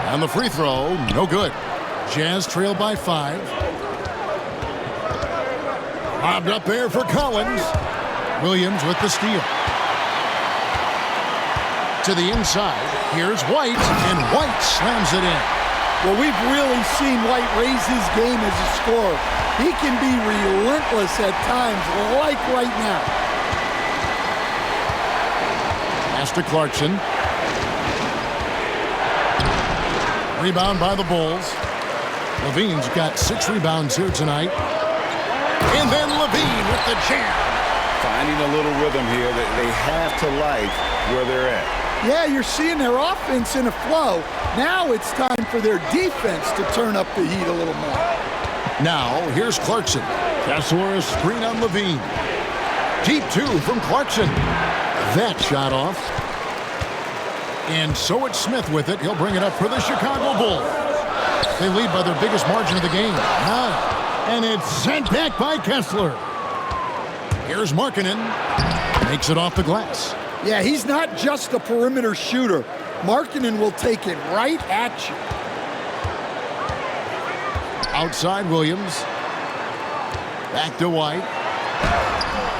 And the free throw, no good. Jazz trail by 5. Lobbed up there for Collins. Williams with the steal. To the inside. Here's White, and White slams it in. Well, we've really seen White raise his game as a scorer. He can be relentless at times, like right now. Pass to Clarkson. Rebound by the Bulls. Levine's got 6 rebounds here tonight. And then Levine with the jam. Finding a little rhythm here that they have to like where they're at. Yeah, you're seeing their offense in a flow. Now it's time for their defense to turn up the heat a little more. Now, here's Clarkson. Kessler, a screen on Levine. Deep 2 from Clarkson. That shot off. And so it's Smith with it. He'll bring it up for the Chicago Bulls. They lead by their biggest margin of the game, 9. And it's sent back by Kessler. Here's Markkanen. Makes it off the glass. Yeah, he's not just a perimeter shooter. Markkanen will take it right at you. Outside Williams. Back to White.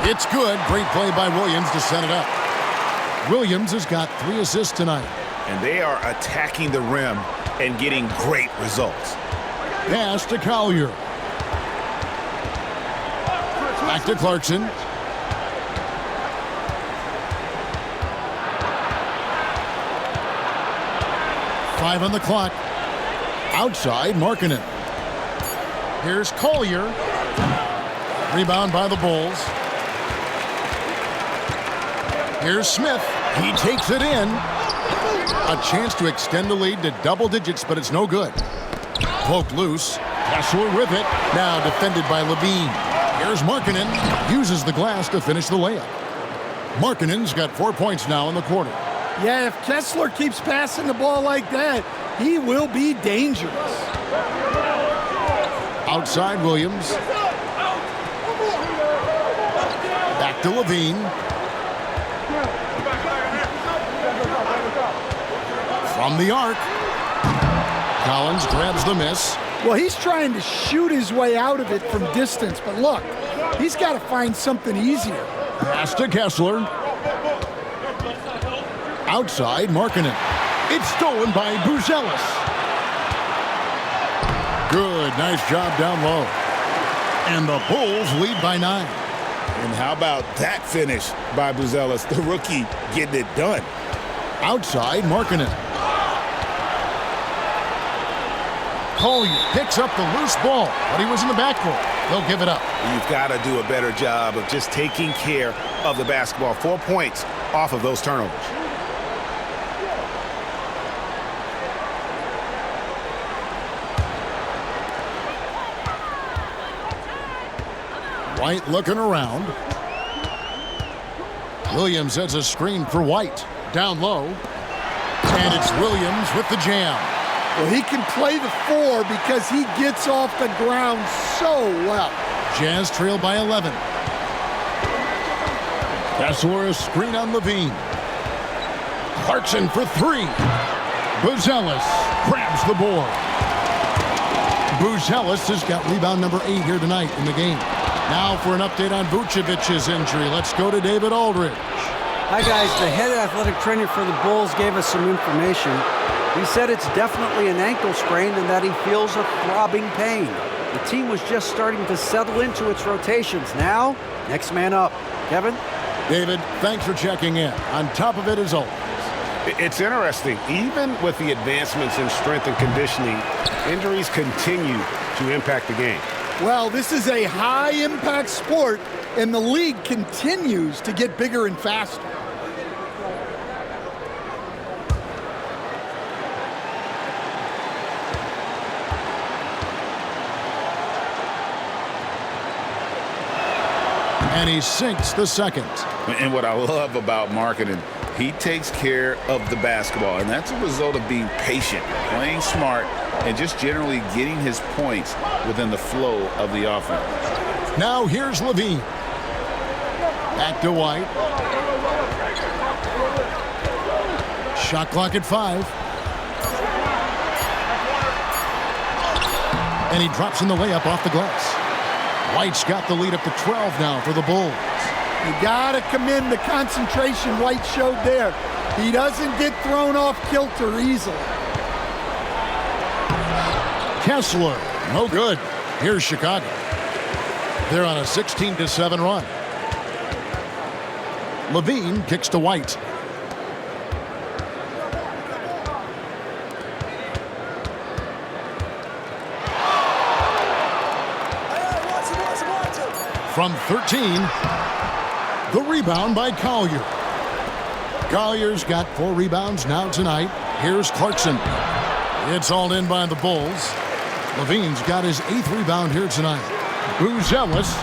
It's good. Great play by Williams to set it up. Williams has got 3 assists tonight. And they are attacking the rim and getting great results. Pass to Collier. Back to Clarkson. Five on the clock. Outside, Markkanen. Here's Collier. Rebound by the Bulls. Here's Smith. He takes it in. A chance to extend the lead to double digits, but it's no good. Poked loose. Kessler with it. Now defended by Levine. Here's Markkanen. Uses the glass to finish the layup. Markkanen's got 4 points now in the quarter. Yeah, if Kessler keeps passing the ball like that, he will be dangerous. Outside Williams. Back to Levine. From the arc. Collins grabs the miss. Well, he's trying to shoot his way out of it from distance, but look, he's got to find something easier. Pass to Kessler. Outside, Markkanen. It's stolen by Buzelis. Good, nice job down low. And the Bulls lead by 9. And how about that finish by Buzelis, the rookie, getting it done. Outside, Markkanen. Collier picks up the loose ball, but he was in the backcourt. They'll give it up. You've got to do a better job of just taking care of the basketball. 4 points off of those turnovers. White looking around. Williams sets a screen for White. Down low. And it's Williams with the jam. Well, he can play the 4 because he gets off the ground so well. Jazz trail by 11. Kessler, a screen on Levine. Clarkson for three. Buzelis grabs the board. Buzelis has got rebound number 8 here tonight in the game. Now for an update on Vucevic's injury. Let's go to David Aldridge. Hi, guys. The head athletic trainer for the Bulls gave us some information. He said it's definitely an ankle sprain and that he feels a throbbing pain. The team was just starting to settle into its rotations. Now, next man up. Kevin? David, thanks for checking in. On top of it as always. It's interesting. Even with the advancements in strength and conditioning, injuries continue to impact the game. Well, this is a high-impact sport, and the league continues to get bigger and faster. And he sinks the second. And what I love about Markkanen, he takes care of the basketball, and that's a result of being patient, playing smart, and just generally getting his points within the flow of the offense. Now here's LaVine. Back to White. Shot clock at 5. And he drops in the layup off the glass. White's got the lead up to 12 now for the Bulls. You gotta commend the concentration White showed there. He doesn't get thrown off kilter easily. Kessler, no good. Here's Chicago. They're on a 16-7 run. LaVine kicks to White. From 13, the rebound by Collier. Collier's got 4 rebounds now tonight. Here's Clarkson. It's all in by the Bulls. LaVine's got his 8th rebound here tonight. Buzelis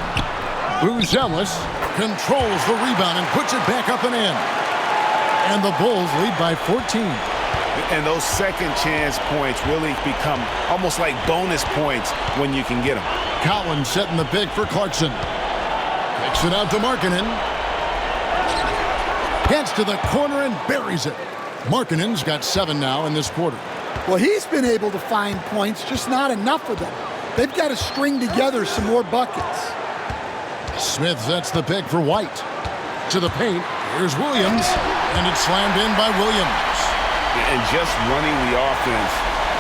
controls the rebound and puts it back up and in. And the Bulls lead by 14. And those second chance points really become almost like bonus points when you can get them. Collins setting the pick for Clarkson. Kicks it out to Markkanen. Gets to the corner and buries it. Markkanen's got 7 now in this quarter. Well, he's been able to find points, just not enough of them. They've got to string together some more buckets. Smith sets the pick for White. To the paint, here's Williams, and it's slammed in by Williams. And just running the offense,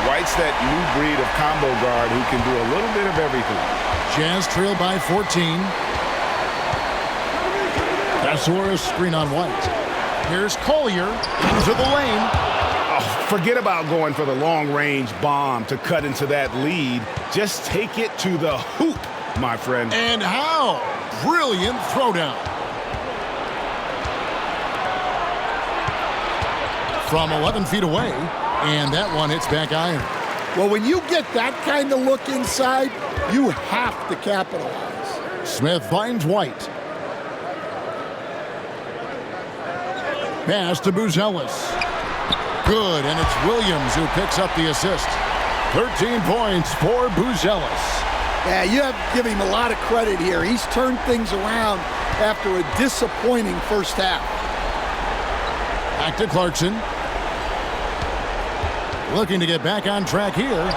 White's that new breed of combo guard who can do a little bit of everything. Jazz trail by 14. Casares screen on White. Here's Collier into the lane. Oh, forget about going for the long-range bomb to cut into that lead. Just take it to the hoop, my friend. And how? Brilliant throwdown. From 11 feet away, and that one hits back iron. Well, when you get that kind of look inside, you have to capitalize. Smith finds White. Pass to Buzelis. Good, and it's Williams who picks up the assist. 13 points for Buzelis. Yeah, you have to give him a lot of credit here. He's turned things around after a disappointing first half. Back to Clarkson. Looking to get back on track here.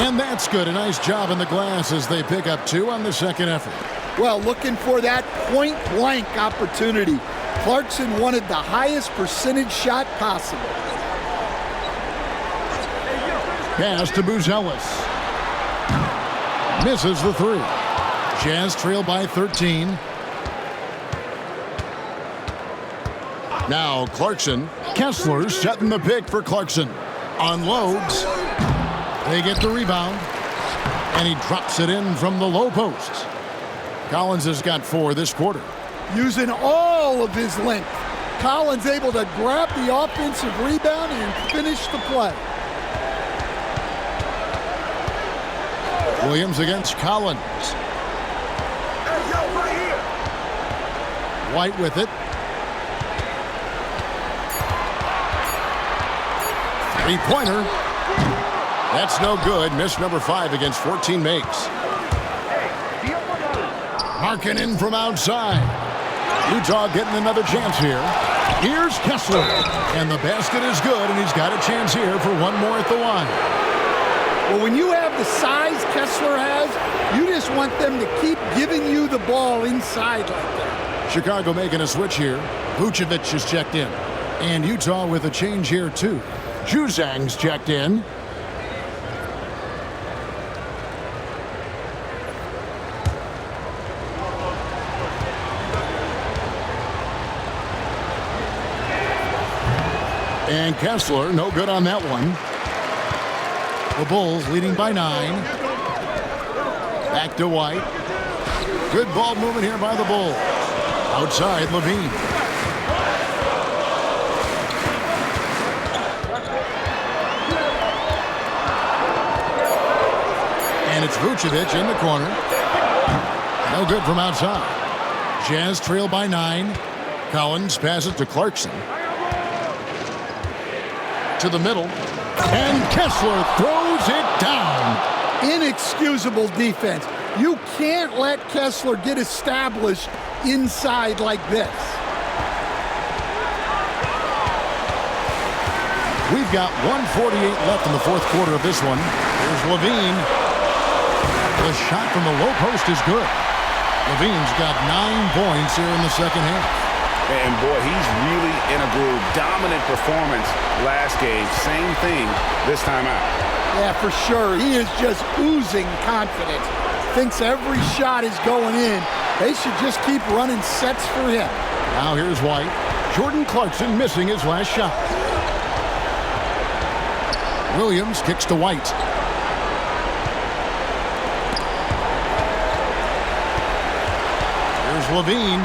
And that's good. A nice job in the glass as they pick up 2 on the second effort. Well, looking for that point-blank opportunity. Clarkson wanted the highest percentage shot possible. Pass to Buzelis. Misses the 3. Jazz trail by 13. Now Clarkson. Kessler setting the pick for Clarkson. Unloads. They get the rebound. And he drops it in from the low post. Collins has got 4 this quarter. Using all of his length. Collins able to grab the offensive rebound and finish the play. Williams against Collins. White with it. 3-pointer. That's no good. Miss number 5 against 14 makes. Markkanen from outside. Utah getting another chance here. Here's Kessler. And the basket is good, and he's got a chance here for one more at the line. Well, when you have the size Kessler has, you just want them to keep giving you the ball inside like that. Chicago making a switch here. Vucevic is checked in. And Utah with a change here, too. Juzang's checked in. And Kessler, no good on that one. The Bulls leading by 9. Back to White. Good ball movement here by the Bulls. Outside, LaVine. And it's Vucevic in the corner. No good from outside. Jazz trail by 9. Collins passes to Clarkson. To the middle, and Kessler throws it down. Inexcusable defense. You can't let Kessler get established inside like this. We've got 1:48 left in the fourth quarter of this one. Here's LaVine. The shot from the low post is good. LaVine's got 9 points here in the second half. And boy, he's really in a groove. Dominant performance last game. Same thing this time out. Yeah, for sure. He is just oozing confidence. Thinks every shot is going in. They should just keep running sets for him. Now here's White. Jordan Clarkson missing his last shot. Williams kicks to White. Here's LaVine.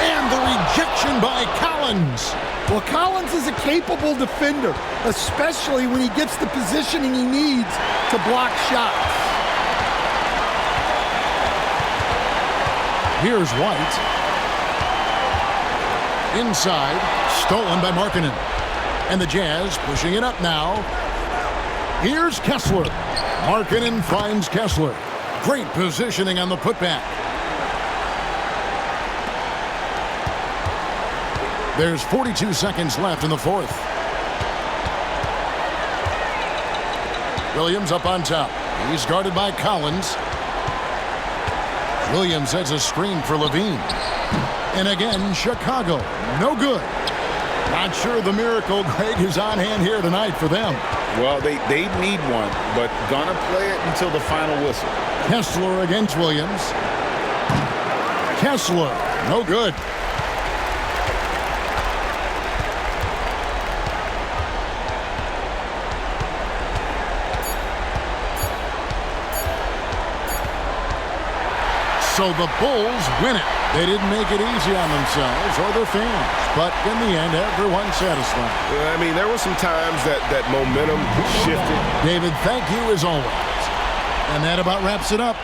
And the rejection by Collins. Well, Collins is a capable defender, especially when he gets the positioning he needs to block shots. Here's White. Inside, stolen by Markkanen. And the Jazz pushing it up now. Here's Kessler. Markkanen finds Kessler. Great positioning on the putback. There's 42 seconds left in the fourth. Williams up on top. He's guarded by Collins. Williams sets a screen for LaVine. And again, Chicago, no good. Not sure the miracle Greg is on hand here tonight for them. Well, they need one, but gonna play it until the final whistle. Kessler against Williams. Kessler, no good. So the Bulls win it. They didn't make it easy on themselves or their fans, but in the end, everyone's satisfied. I mean, there were some times that momentum shifted. David, thank you as always. And that about wraps it up.